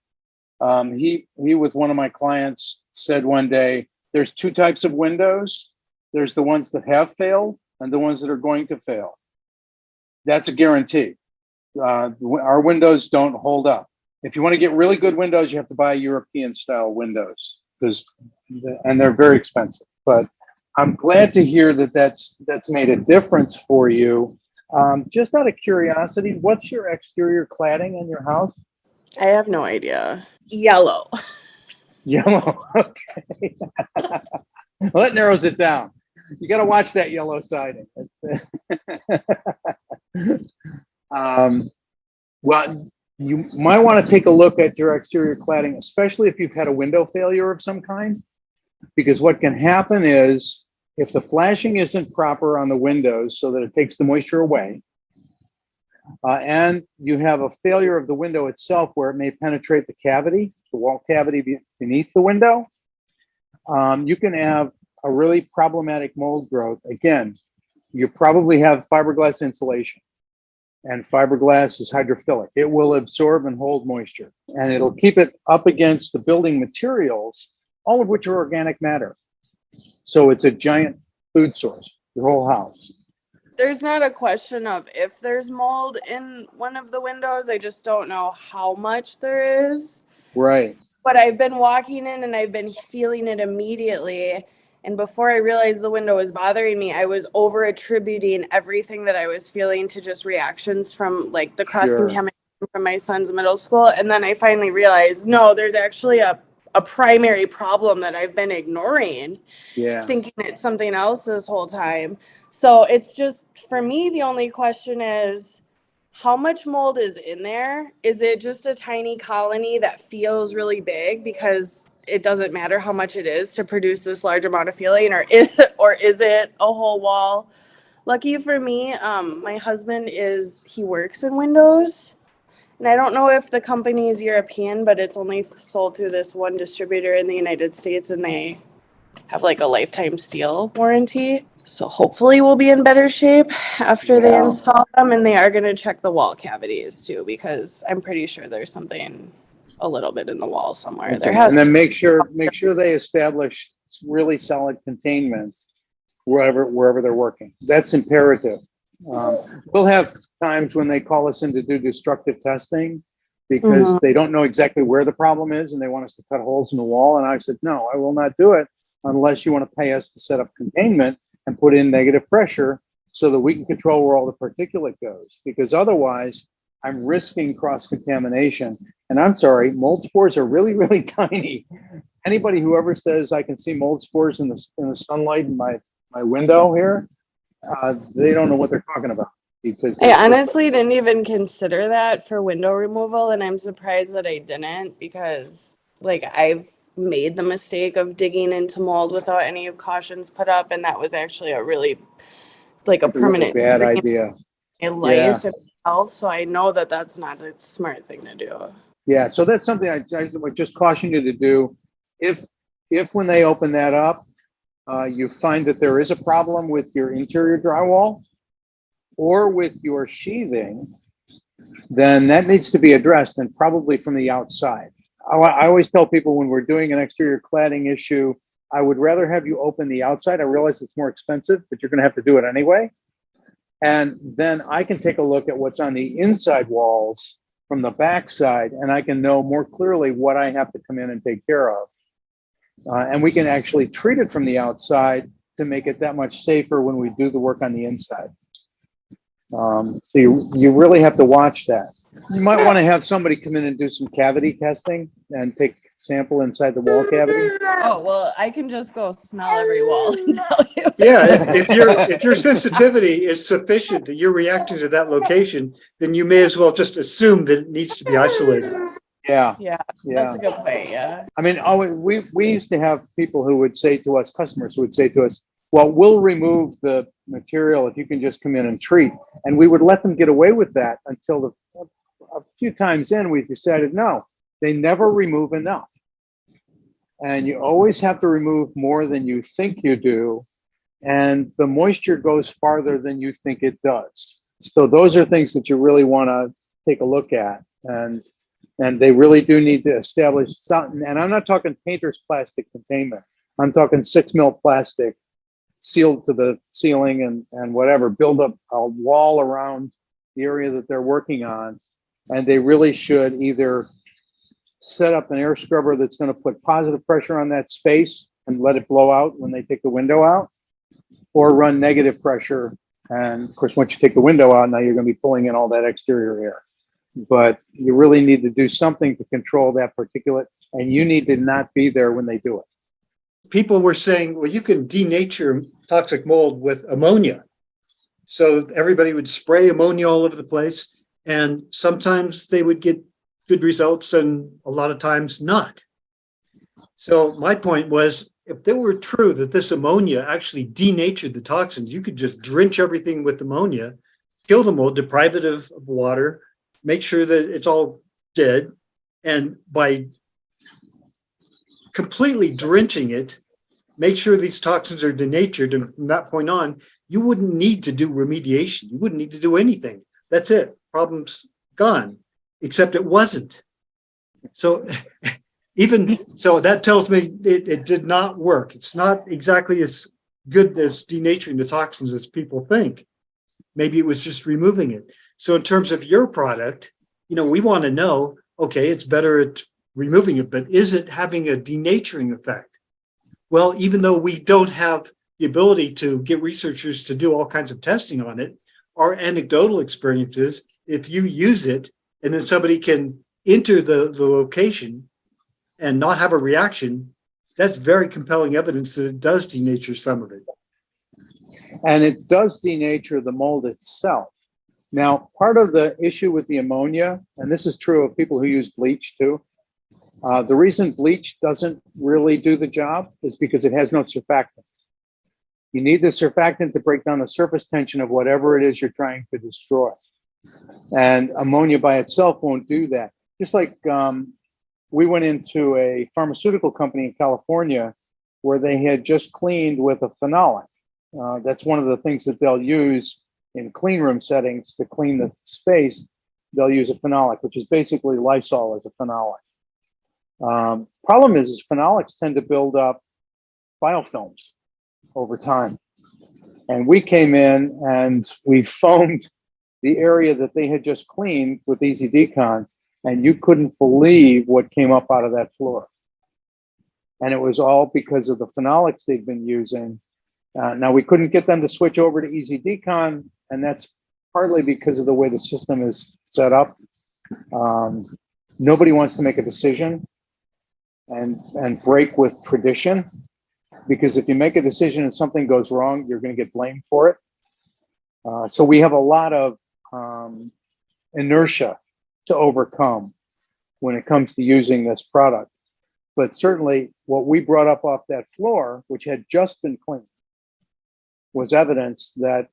He with one of my clients said one day, there's two types of windows. There's the ones that have failed and the ones that are going to fail. That's a guarantee. Our windows don't hold up. If you want to get really good windows, you have to buy European style windows, and they're very expensive. But I'm glad to hear that that's made a difference for you. Just out of curiosity, what's your exterior cladding in your house? I have no idea. Yellow. Yellow. Okay. Well, that narrows it down. You got to watch that yellow siding. Well, you might want to take a look at your exterior cladding, especially if you've had a window failure of some kind, because what can happen is if the flashing isn't proper on the windows so that it takes the moisture away, and you have a failure of the window itself where it may penetrate the wall cavity beneath the window, you can have a really problematic mold growth. Again, you probably have fiberglass insulation. And fiberglass is hydrophilic. It will absorb and hold moisture, and it'll keep it up against the building materials, all of which are organic matter. So it's a giant food source, your whole house. There's not a question of if there's mold in one of the windows. I just don't know how much there is. Right. But I've been walking in and I've been feeling it immediately. And before I realized the window was bothering me, I was over attributing everything that I was feeling to just reactions from like the cross contamination from my son's middle school. And then I finally realized, no, there's actually a primary problem that I've been ignoring, thinking it's something else this whole time. So it's just, for me, the only question is, how much mold is in there? Is it just a tiny colony that feels really big because it doesn't matter how much it is to produce this large amount of feeling, or is it a whole wall? Lucky for me, my husband he works in windows. And I don't know if the company is European, but it's only sold through this one distributor in the United States, and they have like a lifetime seal warranty. So hopefully we'll be in better shape after they install them, and they are going to check the wall cavities too, because I'm pretty sure there's something a little bit in the wall somewhere. Okay. There has and then make sure they establish really solid containment wherever they're working. That's imperative. We'll have times when they call us in to do destructive testing because they don't know exactly where the problem is and they want us to cut holes in the wall. And I said, no, I will not do it unless you want to pay us to set up containment and put in negative pressure so that we can control where all the particulate goes. Because otherwise, I'm risking cross-contamination. And I'm sorry, mold spores are really, really tiny. Anybody who ever says I can see mold spores in the sunlight in my window here, they don't know what they're talking about. Because I honestly didn't even consider that for window removal, and I'm surprised that I didn't, because like I've made the mistake of digging into mold without any cautions put up, and that was actually a really like a permanent bad idea in life and health. So I know that that's not a smart thing to do. Yeah, so that's something I would just caution you to do. If when they open that up, you find that there is a problem with your interior drywall or with your sheathing, then that needs to be addressed, and probably from the outside. I always tell people when we're doing an exterior cladding issue, I would rather have you open the outside. I realize it's more expensive, but you're going to have to do it anyway. And then I can take a look at what's on the inside walls from the backside, and I can know more clearly what I have to come in and take care of. And we can actually treat it from the outside to make it that much safer when we do the work on the inside. So you really have to watch that. You might want to have somebody come in and do some cavity testing and take a sample inside the wall cavity. Oh, well, I can just go smell every wall and tell you. Yeah, if your sensitivity is sufficient that you're reacting to that location, then you may as well just assume that it needs to be isolated. Yeah, That's a good point. Yeah. I mean, we used to have people who would say to us, customers who would say to us, well, we'll remove the material if you can just come in and treat. And we would let them get away with that until a few times in, we decided, no, they never remove enough. And you always have to remove more than you think you do. And the moisture goes farther than you think it does. So those are things that you really want to take a look at. And they really do need to establish something. And I'm not talking painter's plastic containment. I'm talking 6 mil plastic sealed to the ceiling and whatever, build up a wall around the area that they're working on. And they really should either set up an air scrubber that's going to put positive pressure on that space and let it blow out when they take the window out, or run negative pressure. And of course, once you take the window out, now you're going to be pulling in all that exterior air. But you really need to do something to control that particulate, and you need to not be there when they do it. People were saying, well, you can denature toxic mold with ammonia. So everybody would spray ammonia all over the place, and sometimes they would get good results and a lot of times not. So my point was, if it were true that this ammonia actually denatured the toxins, you could just drench everything with ammonia, kill the mold, deprive it of water, make sure that it's all dead, and by completely drenching it, make sure these toxins are denatured, and from that point on, you wouldn't need to do remediation. You wouldn't need to do anything. That's it. Problem's gone. Except it wasn't. So even so, that tells me it did not work. It's not exactly as good as denaturing the toxins as people think. Maybe it was just removing it. So in terms of your product, we want to know, okay, it's better at removing it, but is it having a denaturing effect? Well, even though we don't have the ability to get researchers to do all kinds of testing on it, our anecdotal experiences, if you use it and then somebody can enter the location and not have a reaction, that's very compelling evidence that it does denature some of it. And it does denature the mold itself. Now, part of the issue with the ammonia, and this is true of people who use bleach too, the reason bleach doesn't really do the job is because it has no surfactant. You need the surfactant to break down the surface tension of whatever it is you're trying to destroy. And ammonia by itself won't do that. Just like we went into a pharmaceutical company in California where they had just cleaned with a phenolic. That's one of the things that they'll use in clean room settings to clean the space. They'll use a phenolic, which is basically Lysol as a phenolic. Problem is phenolics tend to build up biofilms over time. And we came in and we foamed the area that they had just cleaned with Easy Decon, and you couldn't believe what came up out of that floor. And it was all because of the phenolics they'd been using. Now, we couldn't get them to switch over to Easy Decon, and that's partly because of the way the system is set up. Nobody wants to make a decision and break with tradition, because if you make a decision and something goes wrong, you're going to get blamed for it. So we have a lot of inertia to overcome when it comes to using this product. But certainly what we brought up off that floor, which had just been cleaned, was evidence that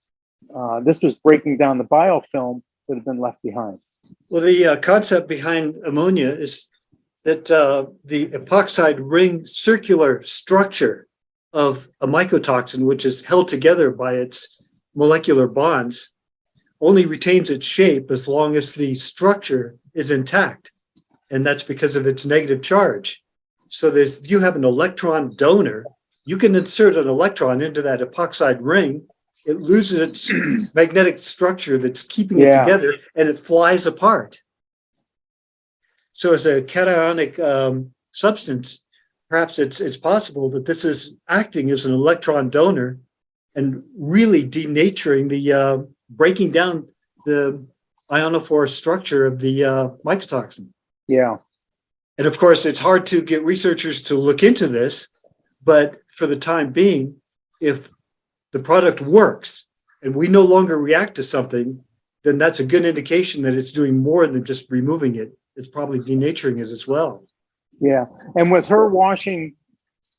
this was breaking down the biofilm that had been left behind. Well, the concept behind ammonia is that the epoxide ring circular structure of a mycotoxin, which is held together by its molecular bonds, only retains its shape as long as the structure is intact. And that's because of its negative charge. So that if you have an electron donor, you can insert an electron into that epoxide ring. It loses its magnetic structure that's keeping it together, and it flies apart. So as a cationic substance, perhaps it's possible that this is acting as an electron donor and really denaturing the breaking down the ionophore structure of the mycotoxin. Yeah. And of course, it's hard to get researchers to look into this, but for the time being, if the product works and we no longer react to something, then that's a good indication that it's doing more than just removing it. It's probably denaturing it as well. Yeah. And with her washing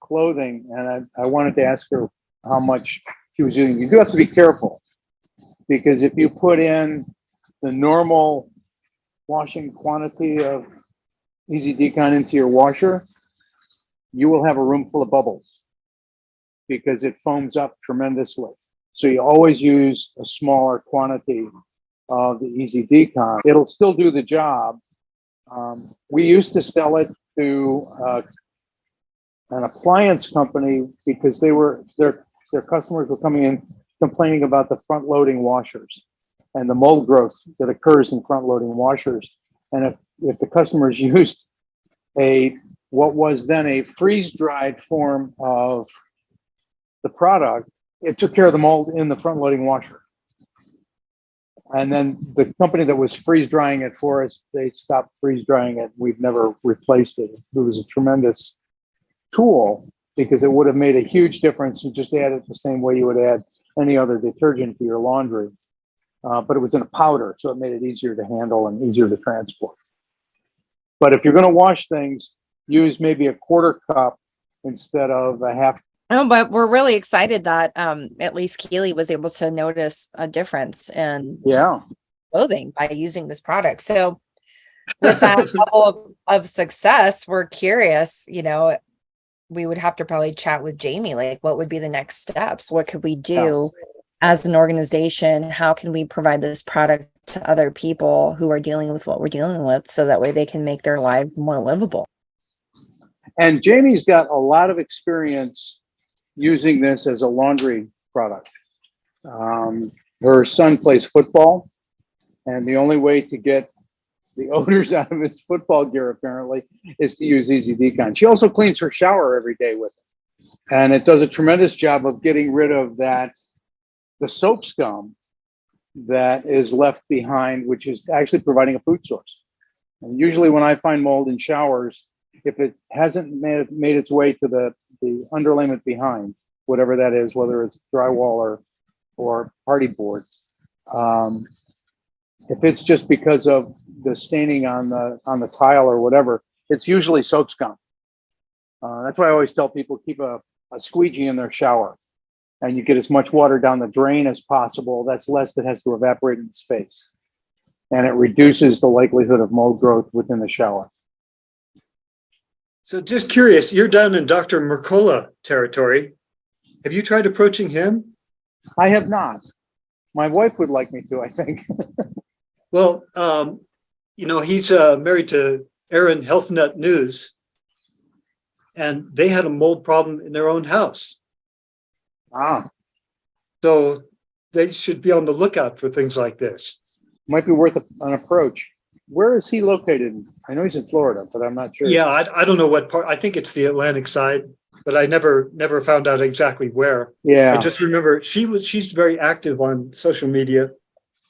clothing, and I wanted to ask her how much she was using, you do have to be careful, because if you put in the normal washing quantity of Easy Decon into your washer, you will have a room full of bubbles because it foams up tremendously. So you always use a smaller quantity of the Easy Decon. It'll still do the job. We used to sell it to an appliance company because their customers were coming in complaining about the front-loading washers and the mold growth that occurs in front-loading washers. And if the customers used what was then a freeze-dried form of the product, it took care of the mold in the front-loading washer. And then the company that was freeze-drying it for us, they stopped freeze-drying it. We've never replaced it. It was a tremendous tool because it would have made a huge difference to just add it the same way you would add any other detergent to your laundry. But it was in a powder, so it made it easier to handle and easier to transport. But if you're going to wash things, use maybe a quarter cup instead of a half. Oh, but we're really excited that at least Keely was able to notice a difference in clothing by using this product. So with that level of success, we're curious, we would have to probably chat with Jamie, like what would be the next steps? What could we do as an organization? How can we provide this product to other people who are dealing with what we're dealing with, so that way they can make their lives more livable. And Jamie's got a lot of experience using this as a laundry product. Her son plays football, and the only way to get the odors out of his football gear, apparently, is to use Easy Decon. She also cleans her shower every day with it. And it does a tremendous job of getting rid of the soap scum that is left behind, which is actually providing a food source. And usually when I find mold in showers, if it hasn't made its way to the underlayment behind, whatever that is, whether it's drywall or party board, if it's just because of the staining on the tile or whatever, it's usually soap scum. That's why I always tell people keep a squeegee in their shower, and you get as much water down the drain as possible. That's less that has to evaporate in space, and it reduces the likelihood of mold growth within the shower. So just curious, you're down in Dr. Mercola territory. Have you tried approaching him? I have not. My wife would like me to, I think. Well, he's married to Erin Health Nut News, and they had a mold problem in their own house. So they should be on the lookout for things like this. Might be worth an approach. Where is he located? I know he's in Florida, but I'm not sure. Yeah, I don't know what part. I think it's the Atlantic side, but I never found out exactly where. Yeah. I just remember she's very active on social media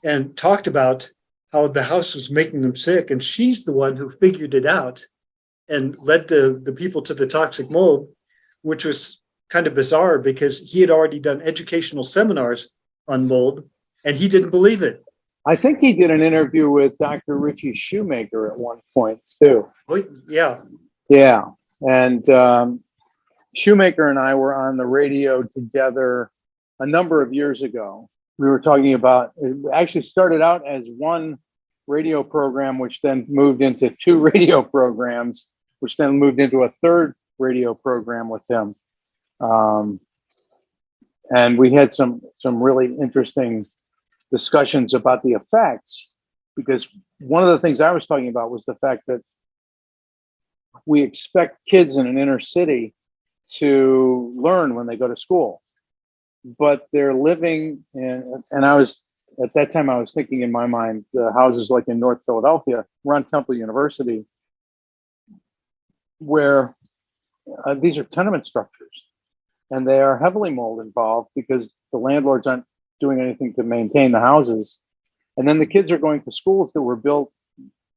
and talked about how the house was making them sick, and she's the one who figured it out and led the people to the toxic mold, which was kind of bizarre because he had already done educational seminars on mold and he didn't believe it. I think he did an interview with Dr. Richie Shoemaker at one point too. Oh, yeah. Yeah. And Shoemaker and I were on the radio together a number of years ago. We were talking about, it actually started out as one radio program, which then moved into two radio programs, which then moved into a third radio program with him. And we had some really interesting discussions about the effects, because one of the things I was talking about was the fact that we expect kids in an inner city to learn when they go to school, but they're living in, and at that time I was thinking in my mind, the houses like in North Philadelphia, around Temple University, where these are tenement structures, and they are heavily mold involved because the landlords aren't doing anything to maintain the houses. And then the kids are going to schools that were built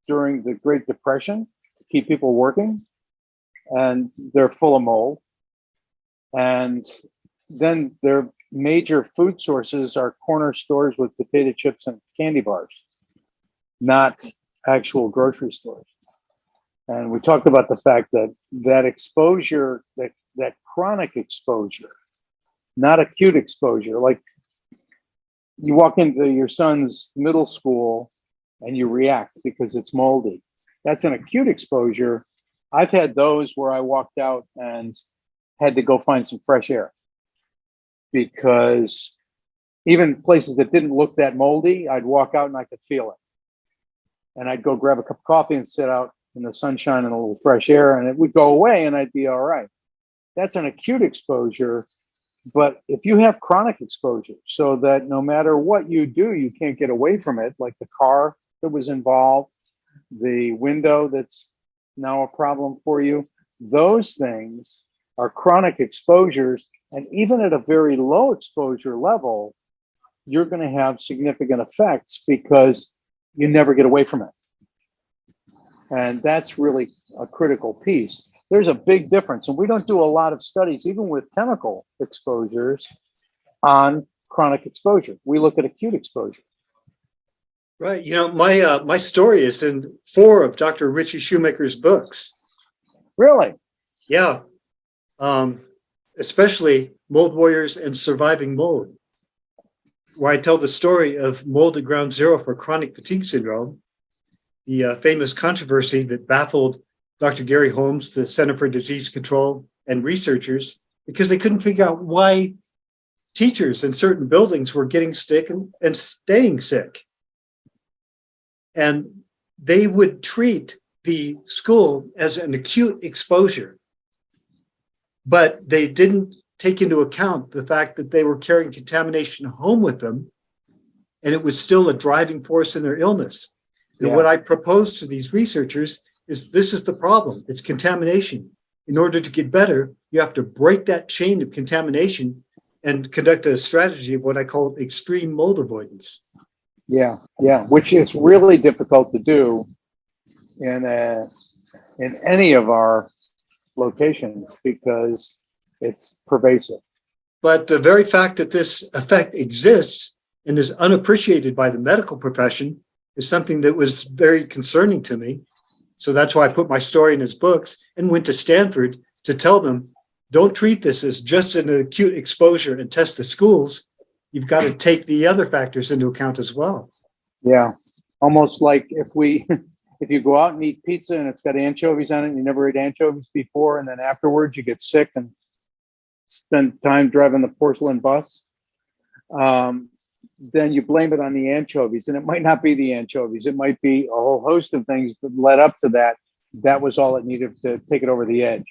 during the Great Depression to keep people working, and they're full of mold. And then their major food sources are corner stores with potato chips and candy bars, not actual grocery stores. And we talked about the fact that exposure, that chronic exposure, not acute exposure, like you walk into your son's middle school and you react because it's moldy. That's an acute exposure. I've had those where I walked out and had to go find some fresh air, because even places that didn't look that moldy, I'd walk out and I could feel it. And I'd go grab a cup of coffee and sit out in the sunshine and a little fresh air, and it would go away and I'd be all right. That's an acute exposure. But if you have chronic exposure, so that no matter what you do, you can't get away from it, like the car that was involved, the window that's now a problem for you, those things are chronic exposures. And even at a very low exposure level, you're going to have significant effects because you never get away from it. And that's really a critical piece. There's a big difference, and we don't do a lot of studies, even with chemical exposures, on chronic exposure. We look at acute exposure. Right. My story is in 4 of Dr. Richie Shoemaker's books. Really? Yeah. Especially Mold Warriors and Surviving Mold, where I tell the story of mold at ground zero for chronic fatigue syndrome, the famous controversy that baffled Dr. Gary Holmes, the Center for Disease Control, and researchers, because they couldn't figure out why teachers in certain buildings were getting sick and staying sick. and they would treat the school as an acute exposure, but they didn't take into account the fact that they were carrying contamination home with them, and it was still a driving force in their illness. And Yeah. what I propose to these researchers is this is the problem. It's contamination. In order to get better, you have to break that chain of contamination and conduct a strategy of what I call extreme mold avoidance. Yeah, yeah, which is really difficult to do in any of our locations because it's pervasive. But the very fact that this effect exists and is unappreciated by the medical profession is something that was very concerning to me. So that's why I put my story in his books and went to Stanford to tell them, don't treat this as just an acute exposure and test the schools. You've got to take the other factors into account as well. Yeah, almost like if you go out and eat pizza and it's got anchovies on it and you never ate anchovies before, and then afterwards you get sick and spend time driving the porcelain bus, then you blame it on the anchovies, and it might not be the anchovies. It might be a whole host of things that led up to that. That was all it needed to take it over the edge.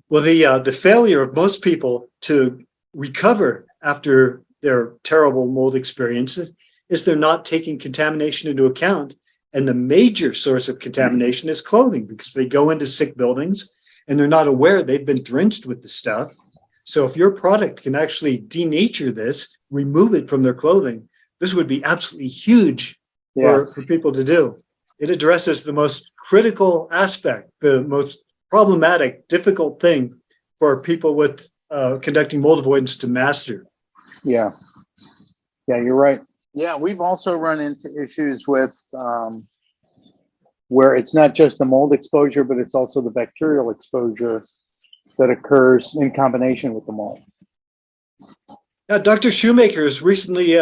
Well, the failure of most people to recover after their terrible mold experiences is they're not taking contamination into account. And the major source of contamination is clothing, because they go into sick buildings and they're not aware they've been drenched with the stuff. So if your product can actually denature this, remove it from their clothing, this would be absolutely huge for people to do. It addresses the most critical aspect, the most problematic, difficult thing for people with conducting mold avoidance to master. Yeah, you're right. Yeah, we've also run into issues with where it's not just the mold exposure, but it's also the bacterial exposure that occurs in combination with the mold. Dr. Shoemaker has recently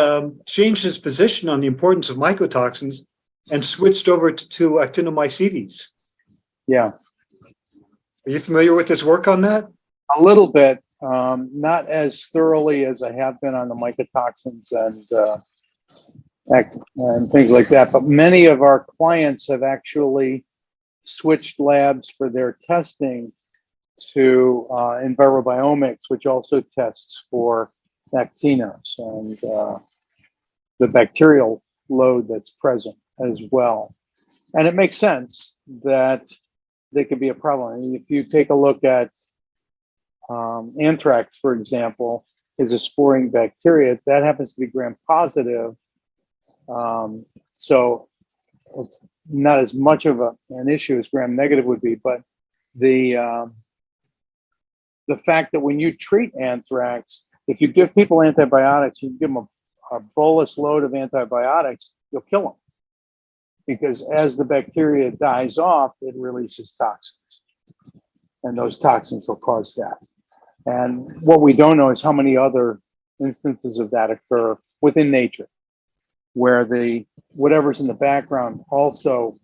changed his position on the importance of mycotoxins and switched over to actinomycetes. Yeah. Are you familiar with his work on that? A little bit, not as thoroughly as I have been on the mycotoxins and things like that. But many of our clients have actually switched labs for their testing to EnviroBiomics, which also tests for actinos and the bacterial load that's present as well. And it makes sense that they could be a problem. I mean, if you take a look at anthrax, for example, is a sporing bacteria that happens to be gram-positive. So it's not as much of an issue as gram-negative would be, but the fact that when you treat anthrax, if you give people antibiotics, you give them a bolus load of antibiotics, you'll kill them. Because as the bacteria dies off, it releases toxins. And those toxins will cause death. And what we don't know is how many other instances of that occur within nature, where whatever's in the background also,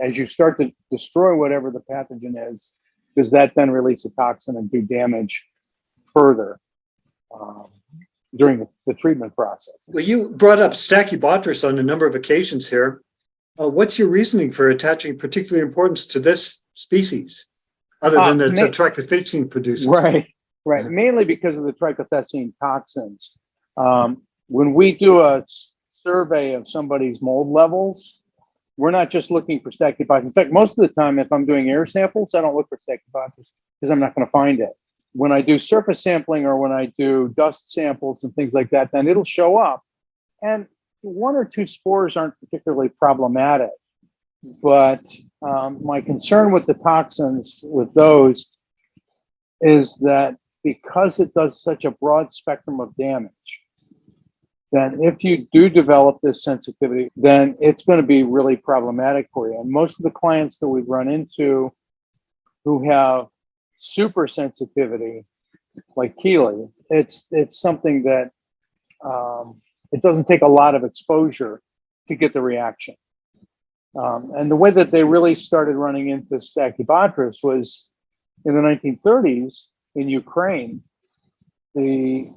as you start to destroy whatever the pathogen is, does that then release a toxin and do damage further during the treatment process? Well, you brought up Stachybotrus on a number of occasions here. What's your reasoning for attaching particular importance to this species, other than the trichothecene producer? Right. Mainly because of the trichothecene toxins. When we do a survey of somebody's mold levels, we're not just looking for Stachybotrus. In fact, most of the time, if I'm doing air samples, I don't look for Stachybotrus because I'm not going to find it. When I do surface sampling or when I do dust samples and things like that, then it'll show up. And one or two spores aren't particularly problematic. But my concern with the toxins, with those, is that because it does such a broad spectrum of damage, then if you do develop this sensitivity, then it's going to be really problematic for you. And most of the clients that we've run into who have super sensitivity, like Keely, it's something that it doesn't take a lot of exposure to get the reaction. And the way that they really started running into Stachybotrus was in the 1930s in Ukraine. The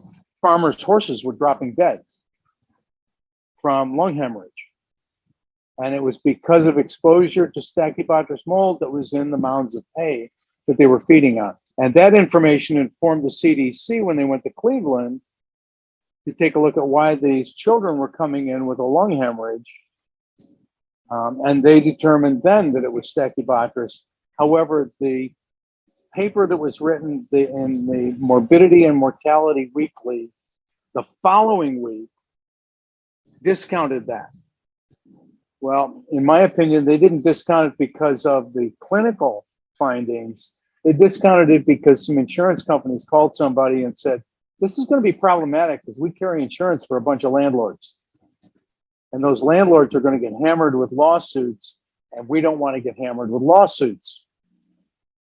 farmers' horses were dropping dead from lung hemorrhage. And it was because of exposure to Stachybotrus mold that was in the mounds of hay that they were feeding on. And that information informed the CDC when they went to Cleveland to take a look at why these children were coming in with a lung hemorrhage. And they determined then that it was Stachybotrus. However, the paper that was written in the Morbidity and Mortality Weekly the following week discounted that. Well, in my opinion, they didn't discount it because of the clinical findings. They discounted it because some insurance companies called somebody and said, this is going to be problematic because we carry insurance for a bunch of landlords. And those landlords are going to get hammered with lawsuits, and we don't want to get hammered with lawsuits.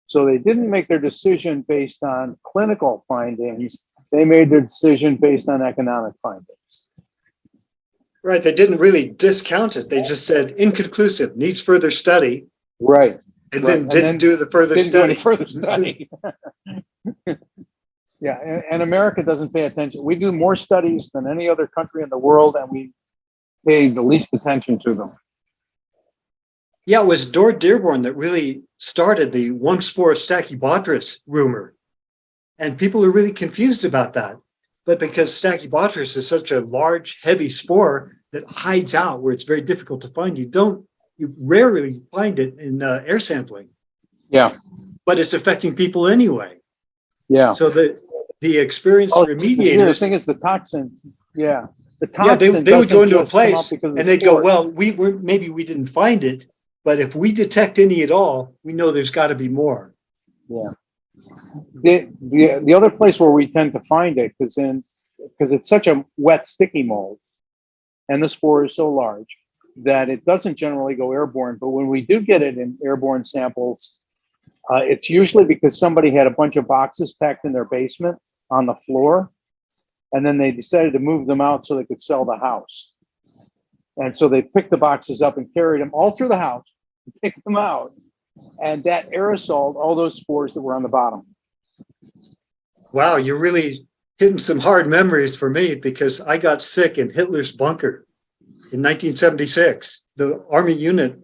So they didn't make their decision based on clinical findings. They made their decision based on economic findings. Right. They didn't really discount it. They just said inconclusive, needs further study. Right. And then didn't do the further Didn't do study. any further study. Yeah, and America doesn't pay attention. We do more studies than any other country in the world, and we pay the least attention to them. Yeah, it was Dord Dearborn that really started the one spore Stachybotrus rumor. And people are really confused about that. But because Stachybotrus is such a large, heavy spore that hides out where it's very difficult to find, you rarely find it in air sampling. Yeah. But it's affecting people anyway. Yeah. So the experienced remediators. Yeah, the thing is the toxin. Yeah. The toxin. Yeah, they would go into a just come up place because of and the they'd go, spore. well, maybe we didn't find it, but if we detect any at all, we know there's got to be more. Yeah. The other place where we tend to find it because it's such a wet, sticky mold, and the spore is so large that it doesn't generally go airborne. But when we do get it in airborne samples, it's usually because somebody had a bunch of boxes packed in their basement on the floor, and then they decided to move them out so they could sell the house. And so they picked the boxes up and carried them all through the house, picked them out, and that aerosoled all those spores that were on the bottom. Wow, you're really hitting some hard memories for me because I got sick in Hitler's bunker in 1976. The Army unit,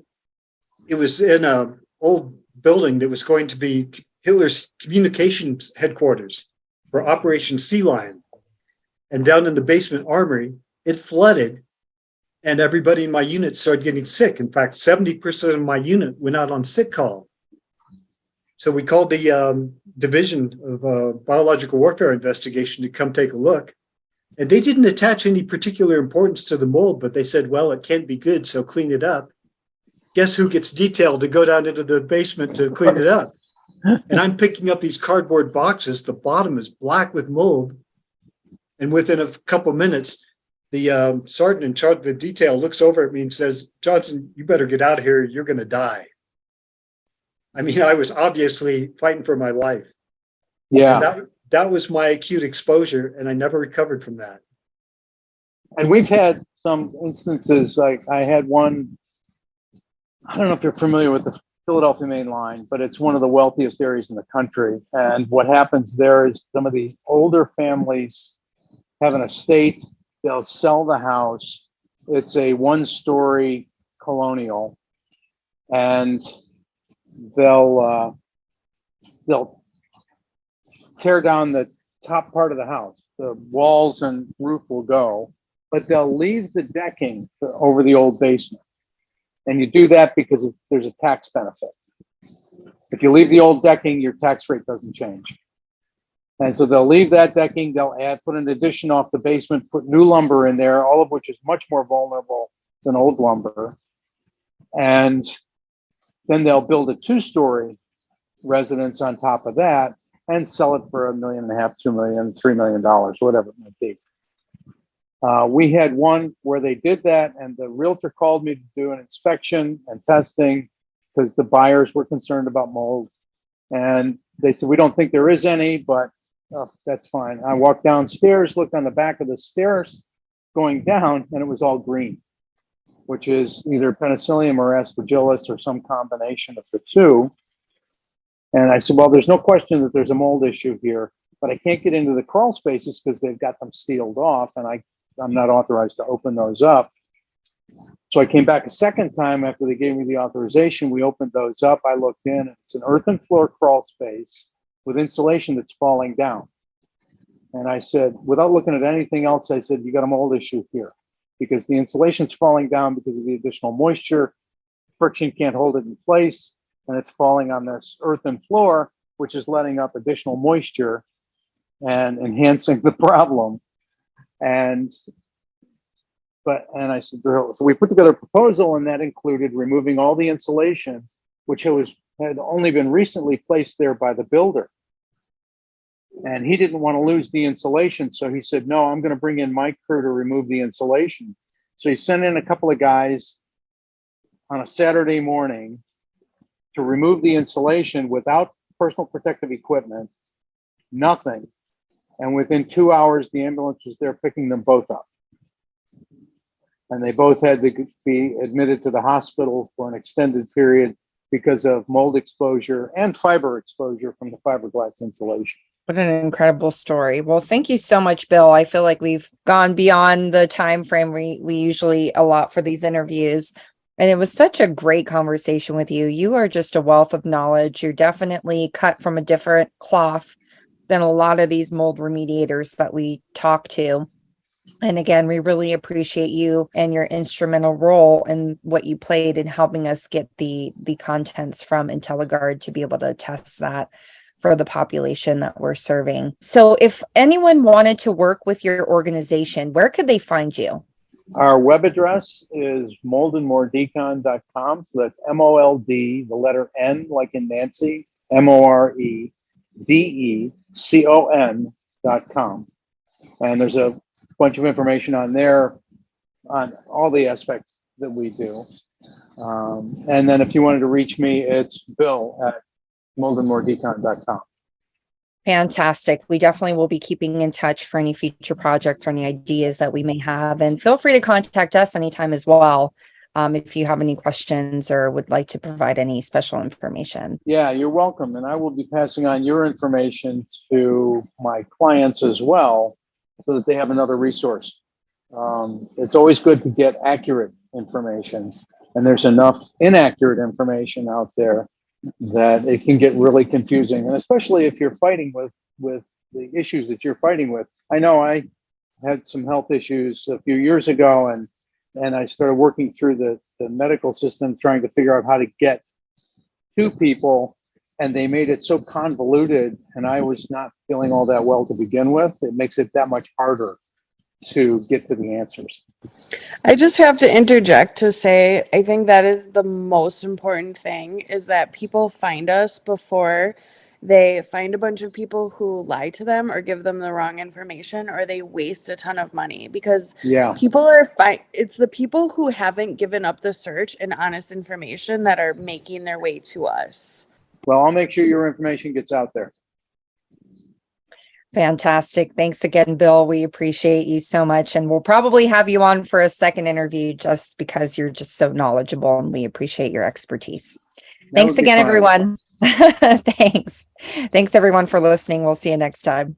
it was in an old building that was going to be Hitler's communications headquarters for Operation Sea Lion. And down in the basement armory, it flooded and everybody in my unit started getting sick. In fact, 70% of my unit went out on sick call. So we called the Division of Biological Warfare Investigation to come take a look. And they didn't attach any particular importance to the mold, but they said, well, it can't be good, so clean it up. Guess who gets detailed to go down into the basement to clean it up? And I'm picking up these cardboard boxes. The bottom is black with mold. And within a couple minutes, the sergeant in charge of the detail looks over at me and says, Johnson, you better get out of here. You're going to die. I mean, I was obviously fighting for my life. Yeah. And that was my acute exposure, and I never recovered from that. And we've had some instances, like I had one, I don't know if you're familiar with the Philadelphia Main Line, but it's one of the wealthiest areas in the country. And what happens there is some of the older families have an estate, they'll sell the house. It's a one-story colonial, and they'll tear down the top part of the house. The walls and roof will go, but they'll leave the decking over the old basement. And you do that because there's a tax benefit. If you leave the old decking, your tax rate doesn't change. And so they'll leave that decking, they'll put an addition off the basement, put new lumber in there, all of which is much more vulnerable than old lumber. And then they'll build a two-story residence on top of that and sell it for $1.5 million, $2 million, $3 million, whatever it might be. We had one where they did that, and the realtor called me to do an inspection and testing because the buyers were concerned about mold. And they said, we don't think there is any, but that's fine. I walked downstairs, looked on the back of the stairs going down, and it was all green, which is either penicillium or aspergillus or some combination of the two. And I said, well, there's no question that there's a mold issue here, but I can't get into the crawl spaces because they've got them sealed off, and I'm not authorized to open those up. So I came back a second time after they gave me the authorization. We opened those up. I looked in, and it's an earthen floor crawl space with insulation that's falling down. And I said, without looking at anything else, I said, you got a mold issue here because the insulation's falling down because of the additional moisture. Friction can't hold it in place, and it's falling on this earthen floor, which is letting up additional moisture and enhancing the problem. And I said, so we put together a proposal, and that included removing all the insulation, which had only been recently placed there by the builder. And he didn't want to lose the insulation, so he said, no, I'm going to bring in my crew to remove the insulation. So he sent in a couple of guys on a Saturday morning to remove the insulation without personal protective equipment, nothing. And within 2 hours, the ambulance was there picking them both up. And they both had to be admitted to the hospital for an extended period because of mold exposure and fiber exposure from the fiberglass insulation. What an incredible story. Well, thank you so much, Bill. I feel like we've gone beyond the time frame we usually allot for these interviews. And it was such a great conversation with you. You are just a wealth of knowledge. You're definitely cut from a different cloth than a lot of these mold remediators that we talk to. And again, we really appreciate you and your instrumental role in what you played in helping us get the contents from Intelligard to be able to test that for the population that we're serving. So if anyone wanted to work with your organization, where could they find you? Our web address is moldandmoredecon.com. So that's MOLD, the letter N like in Nancy, MOREDECON.com. And there's a bunch of information on there on all the aspects that we do. And then if you wanted to reach me, it's Bill at moldandmoredecon.com. Fantastic. We definitely will be keeping in touch for any future projects or any ideas that we may have. And feel free to contact us anytime as well, if you have any questions or would like to provide any special information. Yeah, you're welcome. And I will be passing on your information to my clients as well so that they have another resource. It's always good to get accurate information. And there's enough inaccurate information out there that it can get really confusing, and especially if you're fighting with the issues that you're fighting with. I know I had some health issues a few years ago, and I started working through the medical system trying to figure out how to get to people, and they made it so convoluted, and I was not feeling all that well to begin with. It makes it that much harder to get to the answers. I just have to interject to say, I think that is the most important thing, is that people find us before they find a bunch of people who lie to them or give them the wrong information, or they waste a ton of money, because people are fine. It's the people who haven't given up the search and honest information that are making their way to us. Well, I'll make sure your information gets out there. Fantastic. Thanks again, Bill. We appreciate you so much. And we'll probably have you on for a second interview just because you're just so knowledgeable and we appreciate your expertise. Thanks again, everyone. Thanks. Thanks, everyone, for listening. We'll see you next time.